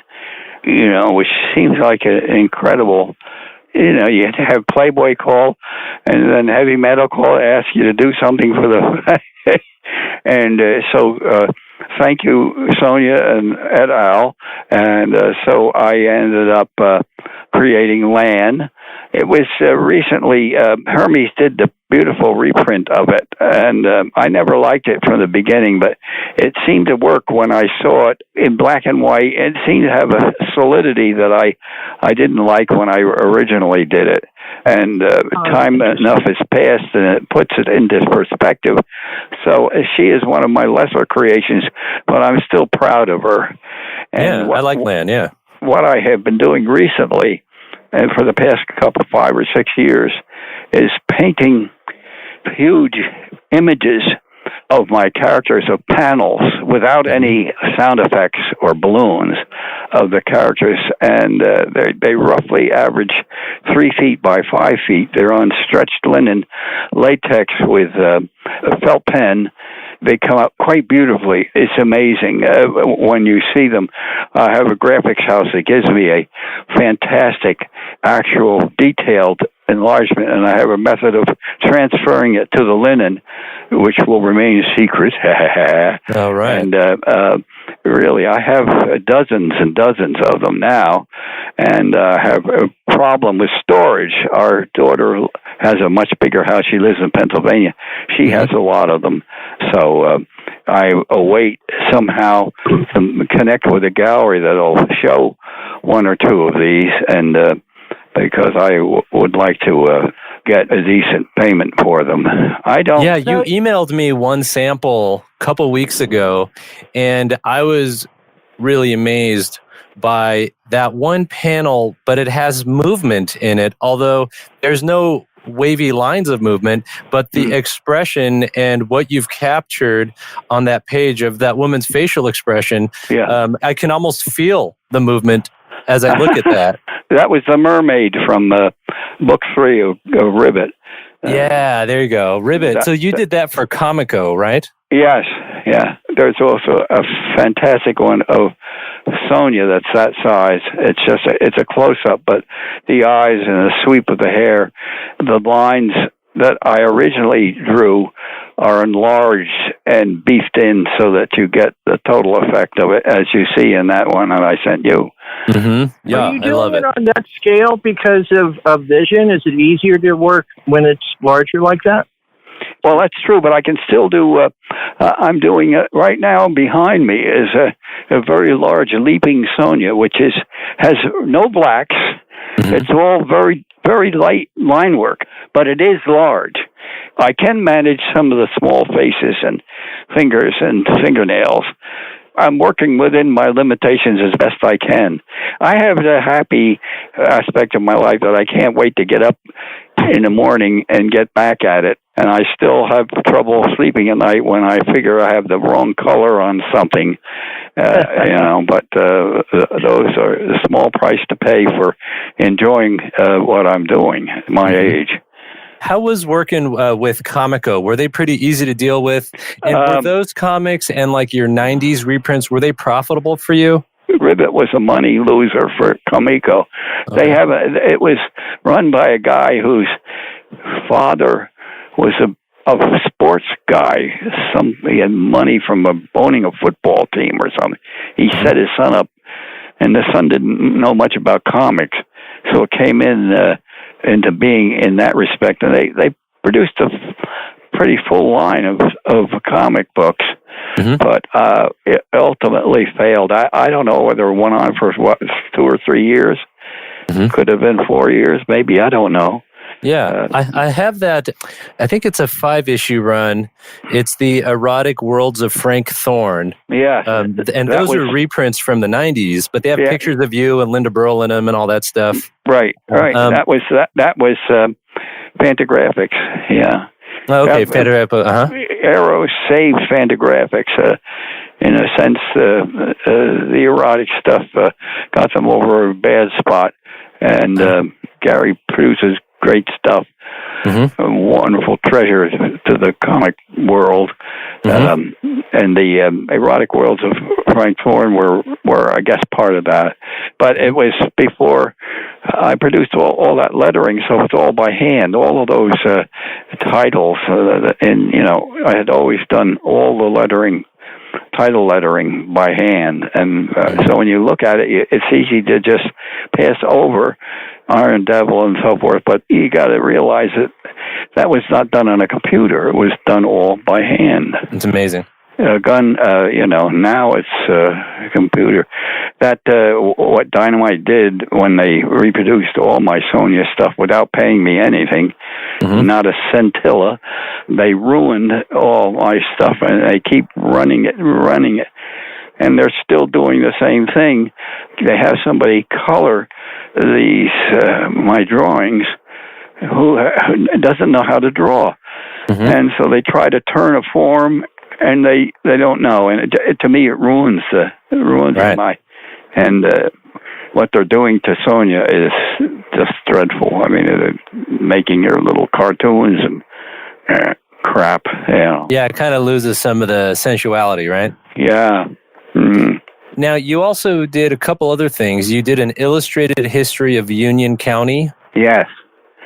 Which seems like an incredible. You had to have Playboy call, and then heavy metal call, ask you to do something for the. And so, thank you, Sonya and Erle. And so I ended up creating Lann. It was recently, Hermes did the beautiful reprint of it, and I never liked it from the beginning, but it seemed to work when I saw it in black and white. It seemed to have a solidity that I didn't like when I originally did it. And time enough has passed, and it puts it into perspective. So she is one of my lesser creations, but I'm still proud of her. And I like Lann, yeah. What I have been doing recently, and for the past 5 or 6 years, is painting huge images of my characters, of panels, without any sound effects or balloons of the characters. And they roughly average 3 feet by 5 feet. They're on stretched linen latex with a felt pen. They come out quite beautifully. It's amazing when you see them. I have a graphics house that gives me a fantastic, actual, detailed enlargement, and I have a method of transferring it to the linen, which will remain secret. All right. And really, I have dozens and dozens of them now, and have a problem with storage. Our daughter has a much bigger house. She lives in Pennsylvania. She has a lot of them. So I await somehow to connect with a gallery that'll show 1 or 2 of these, and because I would like to get a decent payment for them. I don't. Yeah, you emailed me one sample a couple weeks ago, and I was really amazed by that one panel, but it has movement in it, although there's no wavy lines of movement, but the expression and what you've captured on that page of that woman's facial expression, I can almost feel the movement as I look at that. That was the mermaid from book 3 of Ribit. Yeah, there you go. Ribit. So you did that for Comico, right? Yes, yeah. There's also a fantastic one of Sonya that's that size. It's a close-up, but the eyes and the sweep of the hair, the lines that I originally drew are enlarged and beefed in so that you get the total effect of it, as you see in that one that I sent you. Mm-hmm. Yeah, Are you doing I love it on that scale because of vision? Is it easier to work when it's larger like that? Well, that's true, but I can still do. I'm doing right now. Behind me is a very large leaping Sonya, which has no blacks. Mm-hmm. It's all very, very light line work, but it is large. I can manage some of the small faces and fingers and fingernails. I'm working within my limitations as best I can. I have the happy aspect of my life that I can't wait to get up in the morning and get back at it. And I still have trouble sleeping at night when I figure I have the wrong color on something, but those are the small price to pay for enjoying what I'm doing at my age. How was working with Comico? Were they pretty easy to deal with? And were those comics and like your 90s reprints, were they profitable for you? Ribit was a money loser for Comico. Okay. It was run by a guy whose father was a sports guy. He had money from owning a football team or something. He set his son up, and the son didn't know much about comics, so it came into being in that respect. And they produced a pretty full line of comic books, but it ultimately failed. I don't know whether it went on for 2 or 3 years. Could have been 4 years, maybe. I don't know. Yeah, I have that. I think it's a 5-issue run. It's the Erotic Worlds of Frank Thorne. Yeah. And those are reprints from the 90s, but they have pictures of you and Linda Burl in them and all that stuff. Right. That was Fantagraphics. Yeah. Okay, Fantagraphics. Arrow saved Fantagraphics. In a sense, the erotic stuff got them over a bad spot, and Gary produces great stuff, a wonderful treasure to the comic world, and the erotic worlds of Frank Thorne were, I guess, part of that. But it was before I produced all that lettering, so it's all by hand. All of those titles, and I had always done all the title lettering by hand, and so when you look at it, it's easy to just pass over Iron Devil and so forth, but you got to realize that was not done on a computer. It was done all by hand. It's amazing. Gun, now it's a computer. That what Dynamite did when they reproduced all my Sonya stuff without paying me anything, not a centilla, they ruined all my stuff, and they keep running it, and they're still doing the same thing. They have somebody color these my drawings who doesn't know how to draw, and so they try to turn a form, and they don't know, and to me it ruins my. And what they're doing to Sonya is just dreadful. I mean, they're making her little cartoons and crap. Yeah, it kind of loses some of the sensuality, right? Yeah. Now, you also did a couple other things. You did an illustrated history of Union County. Yes.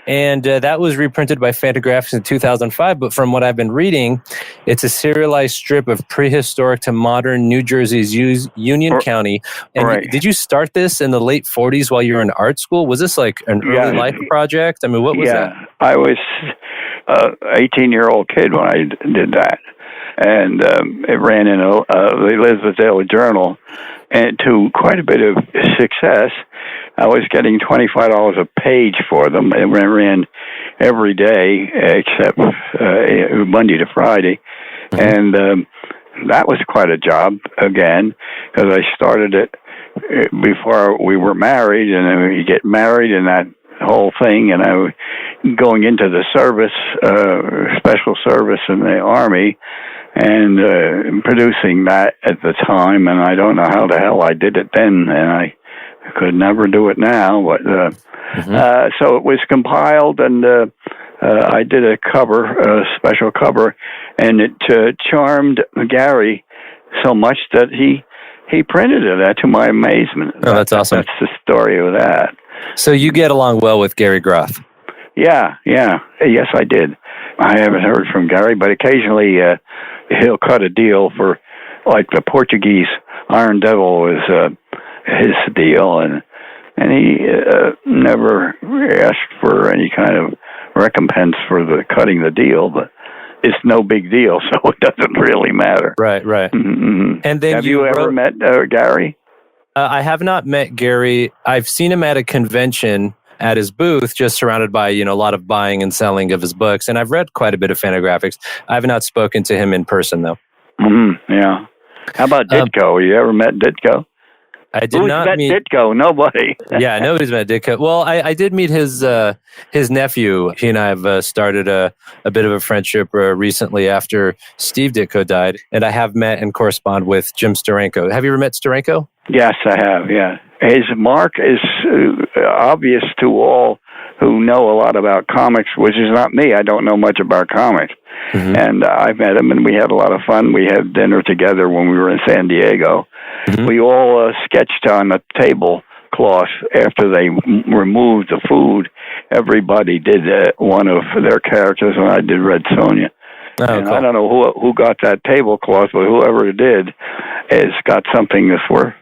And that was reprinted by Fantagraphics in 2005. But from what I've been reading, it's a serialized strip of prehistoric to modern New Jersey's Union County. And did you start this in the late 40s while you were in art school? Was this like an early life project? I mean, what was that? I was an 18-year-old kid when I did that. And it ran in the Elizabethville Journal, and to quite a bit of success. I was getting $25 a page for them. It ran every day except Monday to Friday, and that was quite a job again, because I started it before we were married, and then you get married and that whole thing, and I was going into the service, special service in the Army, and producing that at the time, and I don't know how the hell I did it then, and I could never do it now, but so it was compiled, and I did a special cover, and it charmed Gary so much that he printed it, to my amazement. Oh, that's awesome. That's the story of that. So you get along well with Gary Groth? Yeah. Yes, I did. I haven't heard from Gary, but occasionally he'll cut a deal for, like, the Portuguese Iron Devil was his deal, and he never asked for any kind of recompense for cutting the deal, but it's no big deal, so it doesn't really matter. Right. And then have you ever met Gary? I have not met Gary. I've seen him at a convention at his booth, just surrounded by a lot of buying and selling of his books, and I've read quite a bit of Fantagraphics. I have not spoken to him in person, though. Yeah. How about Ditko? You ever met Ditko? I did not meet Ditko. Nobody. Yeah, nobody's met Ditko. Well, I did meet his nephew. He and I have started a bit of a friendship recently after Steve Ditko died, and I have met and correspond with Jim Steranko. Have you ever met Steranko? Yes, I have. Yeah, his mark is obvious to all who know a lot about comics, which is not me. I don't know much about comics. Mm-hmm. And I met him, and we had a lot of fun. We had dinner together when we were in San Diego. Mm-hmm. We all sketched on a tablecloth after they removed the food. Everybody did one of their characters, and I did Red Sonja. Oh, and cool. I don't know who got that tablecloth, but whoever it did has got something that's worth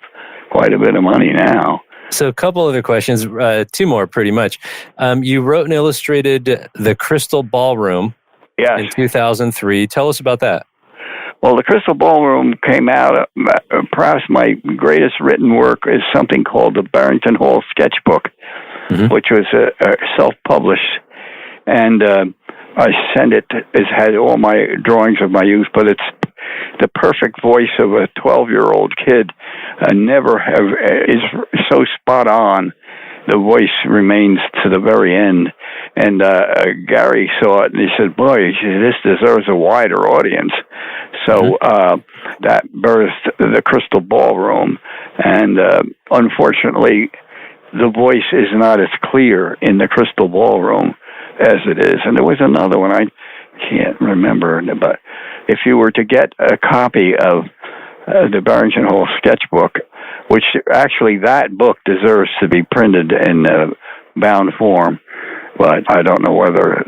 quite a bit of money now. So a couple other questions, two more pretty much. You wrote and illustrated The Crystal Ballroom in 2003. Tell us about that. Well, The Crystal Ballroom came out, perhaps my greatest written work is something called the Barrington Hall Sketchbook, mm-hmm. which was self-published. And I sent it. It had all my drawings of my youth, but it's the perfect voice of a 12-year-old kid. Is so spot on. The voice remains to the very end. And Gary saw it, and he said, boy, this deserves a wider audience. So that birthed The Crystal Ballroom. And unfortunately, the voice is not as clear in The Crystal Ballroom as it is. And there was another one, I can't remember, but if you were to get a copy of the Barrington Hall Sketchbook, which actually that book deserves to be printed in bound form, but I don't know whether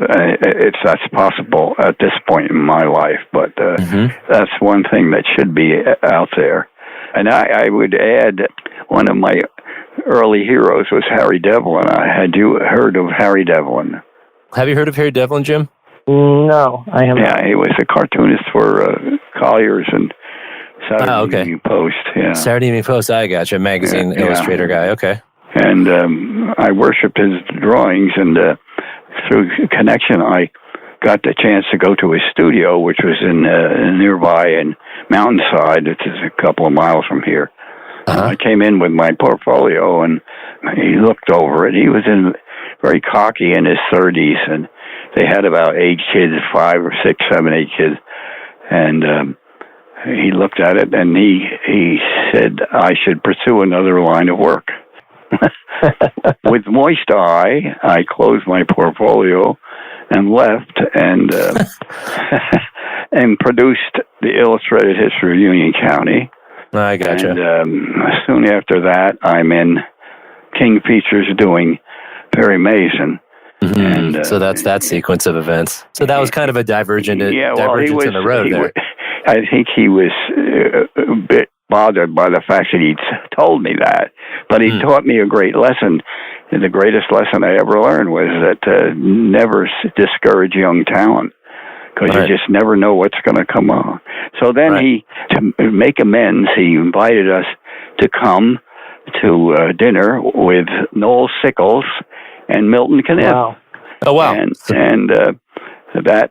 that's possible at this point in my life, but that's one thing that should be out there. And I would add, one of my early heroes was Harry Devlin. Had you heard of Harry Devlin? Have you heard of Harry Devlin, Jim? No, I haven't. Yeah, he was a cartoonist for Collier's and Saturday Evening Post. Yeah. Saturday Evening Post, I gotcha. Magazine illustrator guy, okay. And I worshipped his drawings, and through connection, I got the chance to go to his studio, which was in nearby in Mountainside, which is a couple of miles from here. Uh-huh. I came in with my portfolio, and he looked over it. He was very cocky in his 30s, and they had about 8 kids, 5 or 6, 7, 8 kids. And he looked at it, and he said I should pursue another line of work. With moist eye, I closed my portfolio and left, and and produced the Illustrated History of Union County. I gotcha. And soon after that, I'm in King Features doing Perry Mason. Mm-hmm. And so that's that sequence of events. So that was kind of a divergence in the road there. I think he was a bit bothered by the fact that he'd told me that, but he taught me a great lesson. And the greatest lesson I ever learned was that never discourage young talent, because you just never know what's going to come on. So then to make amends, he invited us to come to dinner with Noel Sickles and Milton Caniff. Wow. Oh, wow. And that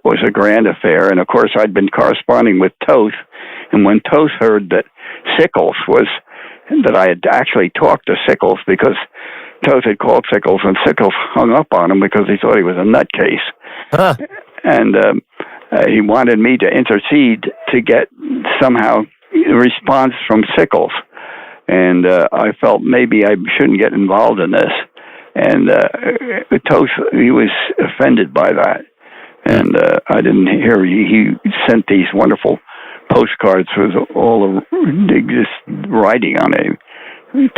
was a grand affair. And, of course, I'd been corresponding with Toth. And when Toth heard that I had actually talked to Sickles, because Toth had called Sickles, and Sickles hung up on him because he thought he was a nutcase. Huh. And he wanted me to intercede to get somehow a response from Sickles. And I felt maybe I shouldn't get involved in this. And Toth, he was offended by that. And I didn't hear, he sent these wonderful postcards with all this writing on it.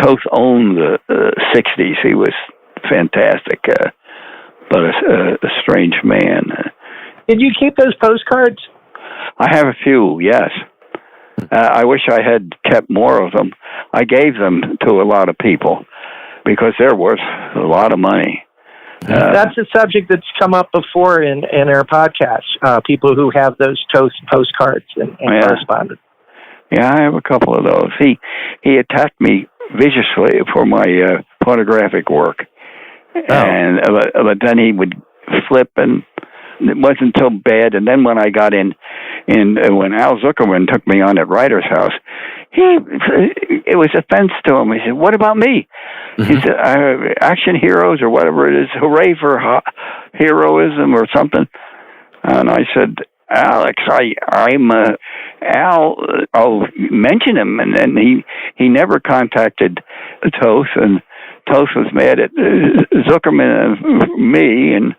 Toth owned the 60s. He was fantastic, but a strange man. Did you keep those postcards? I have a few, yes. I wish I had kept more of them. I gave them to a lot of people because they're worth a lot of money. That's a subject that's come up before in our podcast, people who have those Toth postcards and correspondence. Yeah, I have a couple of those. He attacked me viciously for my photographic work. And but then he would flip, and it wasn't so bad. And then when I got in when Al Zuckerman took me on at Writer's House, it was offense to him. He said, "What about me?" Mm-hmm. He said, "Action heroes or whatever it is, hooray for heroism or something." And I said, "Alex, I'm Al. I'll mention him." And then he never contacted Toth, and Toth was mad at Zuckerman and me, and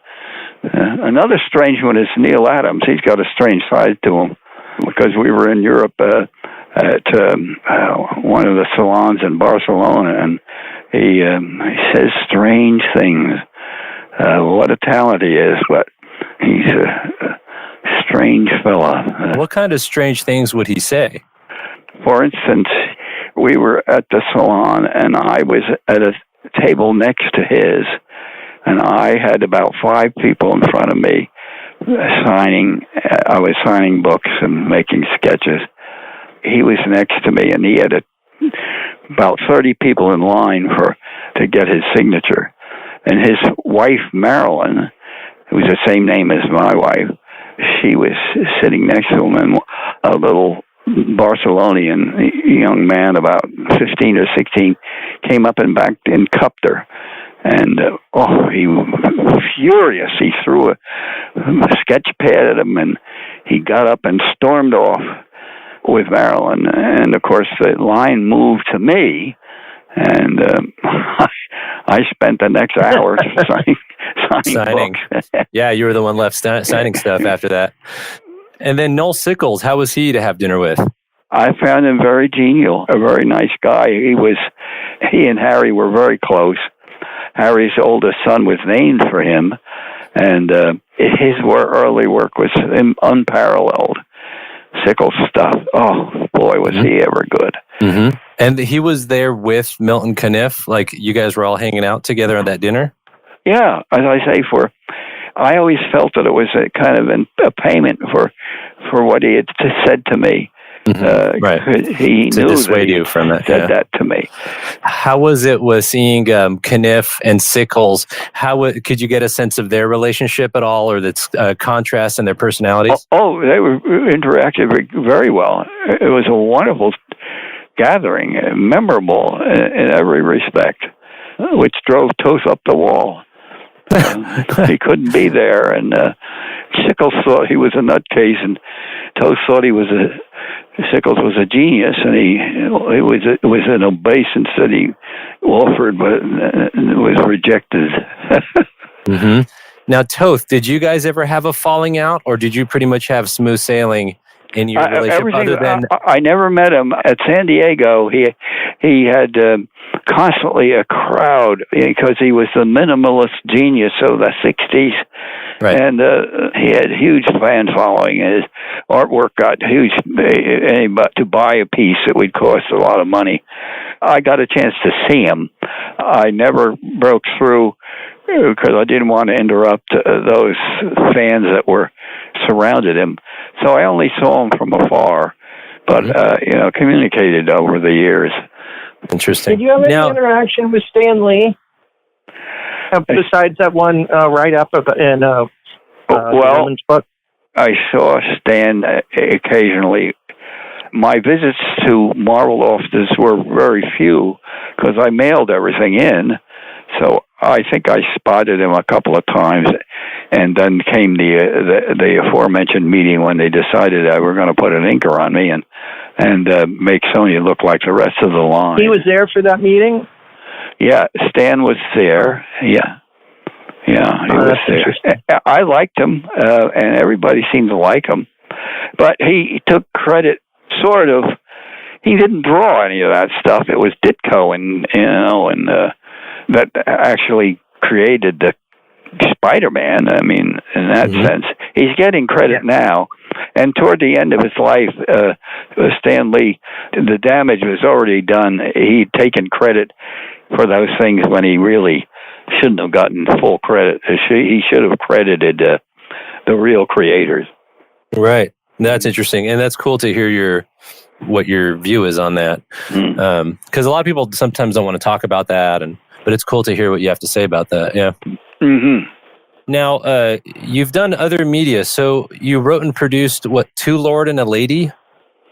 another strange one is Neal Adams. He's got a strange side to him because we were in Europe at one of the salons in Barcelona, and he says strange things. What a talent he is, but he's a strange fella. What kind of strange things would he say? For instance, we were at the salon, and I was at a table next to his, and I had about 5 people in front of me signing. I was signing books and making sketches. He was next to me, and he had about 30 people in line to get his signature. And his wife, Marilyn, who's the same name as my wife, she was sitting next to him, and a little Barcelonian young man, about 15 or 16, came up and backed and cupped her. And, he was furious. He threw a sketch pad at him, and he got up and stormed off with Marilyn. And, of course, the line moved to me, and I spent the next hour signing books. Yeah, you were the one left signing stuff after that. And then Noel Sickles, how was he to have dinner with? I found him very genial, a very nice guy. He and Harry were very close. Harry's oldest son was named for him, and his early work was unparalleled. Sickles stuff, oh boy, was he ever good. Mm-hmm. And he was there with Milton Caniff, like you guys were all hanging out together at that dinner? Yeah, as I say, I always felt that it was a kind of a payment for what he had said to me. Mm-hmm. Right. He to knew dissuade that you from it. Said that to me. How was it with seeing Caniff and Sickles? Could you get a sense of their relationship at all, or the contrast in their personalities? Oh, they were interacted very well. It was a wonderful gathering, memorable in every respect, which drove Toth up the wall. He couldn't be there, and Sickles thought he was a nutcase, and Toth thought Sickles was a genius, and it was an obeisance that he offered, but it was rejected. Mm-hmm. Now, Toth, did you guys ever have a falling out, or did you pretty much have smooth sailing in your relationship? I never met him at San Diego. He had constantly a crowd because he was the minimalist genius of the 60s. Right. And he had huge fan following. His artwork got huge. To buy a piece, it would cost a lot of money. I got a chance to see him. I never broke through because I didn't want to interrupt those fans that were surrounded him. So I only saw him from afar, but communicated over the years. Interesting. Did you have any interaction with Stanley besides that one write-up in Women's Book? I saw Stan occasionally. My visits to Marvel offices were very few because I mailed everything in. So I think I spotted him a couple of times, and then came the aforementioned meeting when they decided they were going to put an inker on me and make Sonya look like the rest of the line. He was there for that meeting? Yeah, Stan was there. Yeah, he was there. I liked him, and everybody seemed to like him. But he took credit, sort of. He didn't draw any of that stuff. It was Ditko and that actually created the Spider-Man. I mean, in that sense, he's getting credit now. And toward the end of his life, Stan Lee, the damage was already done. He'd taken credit for those things when he really shouldn't have gotten full credit. He should have credited the real creators. Right. That's interesting. And that's cool to hear what your view is on that. Because a lot of people sometimes don't want to talk about that, but it's cool to hear what you have to say about that. Yeah. Mm-hmm. Now, you've done other media. So you wrote and produced, Two Lord and a Lady,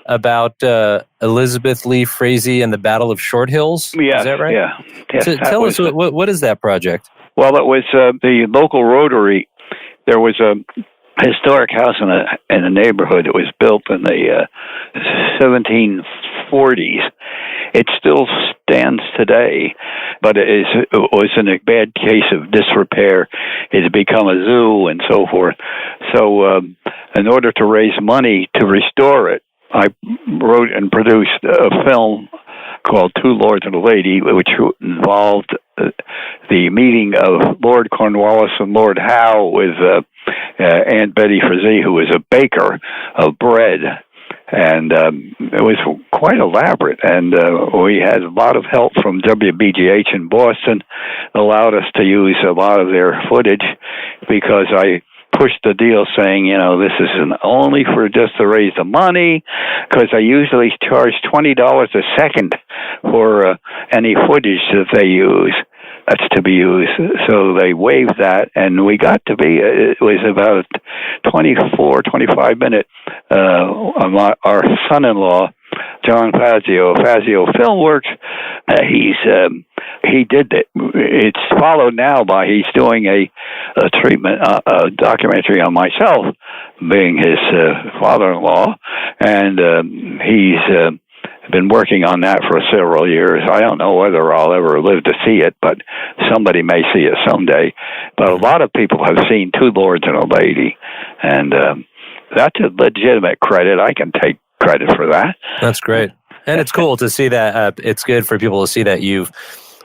about Elizabeth Lee Frazee and the Battle of Short Hills? Yeah, is that right? Yeah. Yes, so tell us, what is that project? Well, it was the local Rotary. There was a historic house in a neighborhood that was built in the 40s. It still stands today, but it was in a bad case of disrepair. It had become a zoo and so forth. So in order to raise money to restore it, I wrote and produced a film called Two Lords and a Lady, which involved the meeting of Lord Cornwallis and Lord Howe with Aunt Betty Frazee, who was a baker of bread. And it was quite elaborate, and we had a lot of help from WBGH in Boston, allowed us to use a lot of their footage, because I pushed the deal saying, this isn't only for just to raise the money, because I usually charge $20 a second for any footage that they use. That's to be used. So they waived that, and we got to be, it was about 25-minute, our son-in-law, John Fazio Filmworks, he did it. It's followed now by, he's doing a treatment, a documentary on myself, being his father-in-law, and he's been working on that for several years. I don't know whether I'll ever live to see it, but somebody may see it someday. But a lot of people have seen Two Lords and a Lady, and that's a legitimate credit. I can take credit for that. That's great. And it's cool to see that. It's good for people to see that you've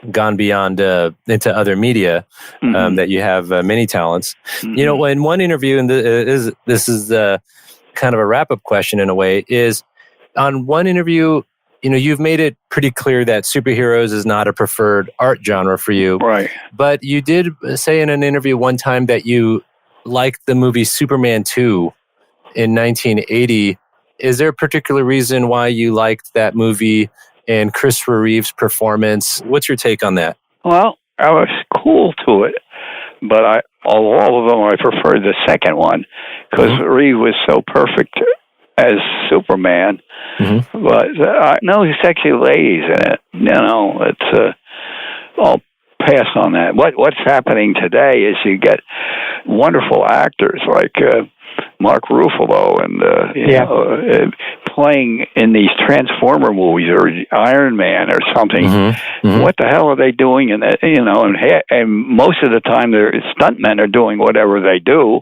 gone beyond into other media, that you have many talents. Mm-hmm. In one interview, and this is kind of a wrap-up question in a way, is on one interview, you've made it pretty clear that superheroes is not a preferred art genre for you. Right. But you did say in an interview one time that you liked the movie Superman 2 in 1980. Is there a particular reason why you liked that movie and Christopher Reeve's performance? What's your take on that? Well, I was cool to it, but all of them, I preferred the second one, because Reeve was so perfect as Superman. Mm-hmm. But no sexy ladies in it. It's I'll pass on that. What's happening today is you get wonderful actors like Mark Ruffalo and playing in these Transformer movies or Iron Man or something. Mm-hmm. Mm-hmm. What the hell are they doing? And most of the time, their stuntmen are doing whatever they do.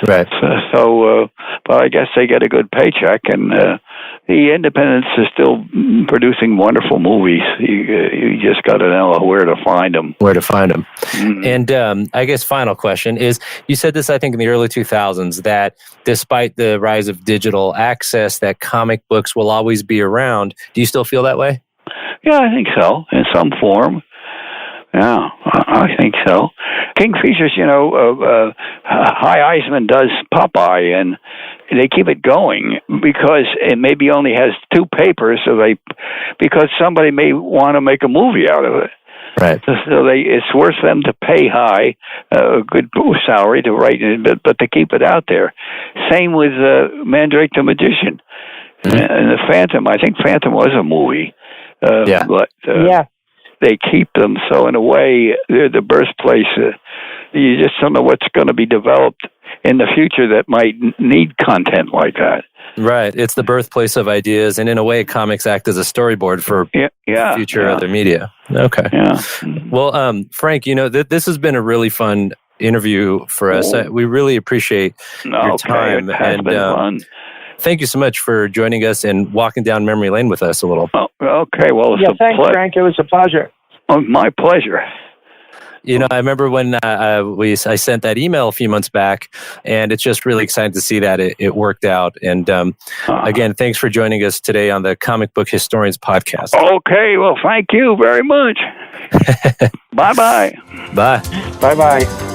Right. So but I guess they get a good paycheck, and the independents are still producing wonderful movies. You just got to know where to find them. Mm-hmm. And I guess final question is, you said this, I think, in the early 2000s, that despite the rise of digital access, that comic books will always be around. Do you still feel that way? Yeah, I think so, in some form. Yeah, I think so. Kingfishers, High Eisman does Popeye, and they keep it going because it maybe only has 2 papers, because somebody may want to make a movie out of it. Right. So it's worth them to pay High a good salary to write it, but to keep it out there. Same with Mandrake the Magician. Mm-hmm. And the Phantom. I think Phantom was a movie. But they keep them. So in a way, they're the birthplace. You just don't know what's going to be developed in the future that might need content like that. Right. It's the birthplace of ideas, and in a way, comics act as a storyboard for future other media. Okay. Yeah. Well, Frank, this has been a really fun interview for us. We really appreciate your time. It has been fun. Thank you so much for joining us and walking down memory lane with us a little. Oh, okay. Well, thanks, Frank. It was a pleasure. Oh, my pleasure. I remember when I sent that email a few months back, and it's just really exciting to see that it worked out. And again, thanks for joining us today on the Comic Book Historians Podcast. Okay, well, thank you very much. Bye-bye. Bye. Bye-bye.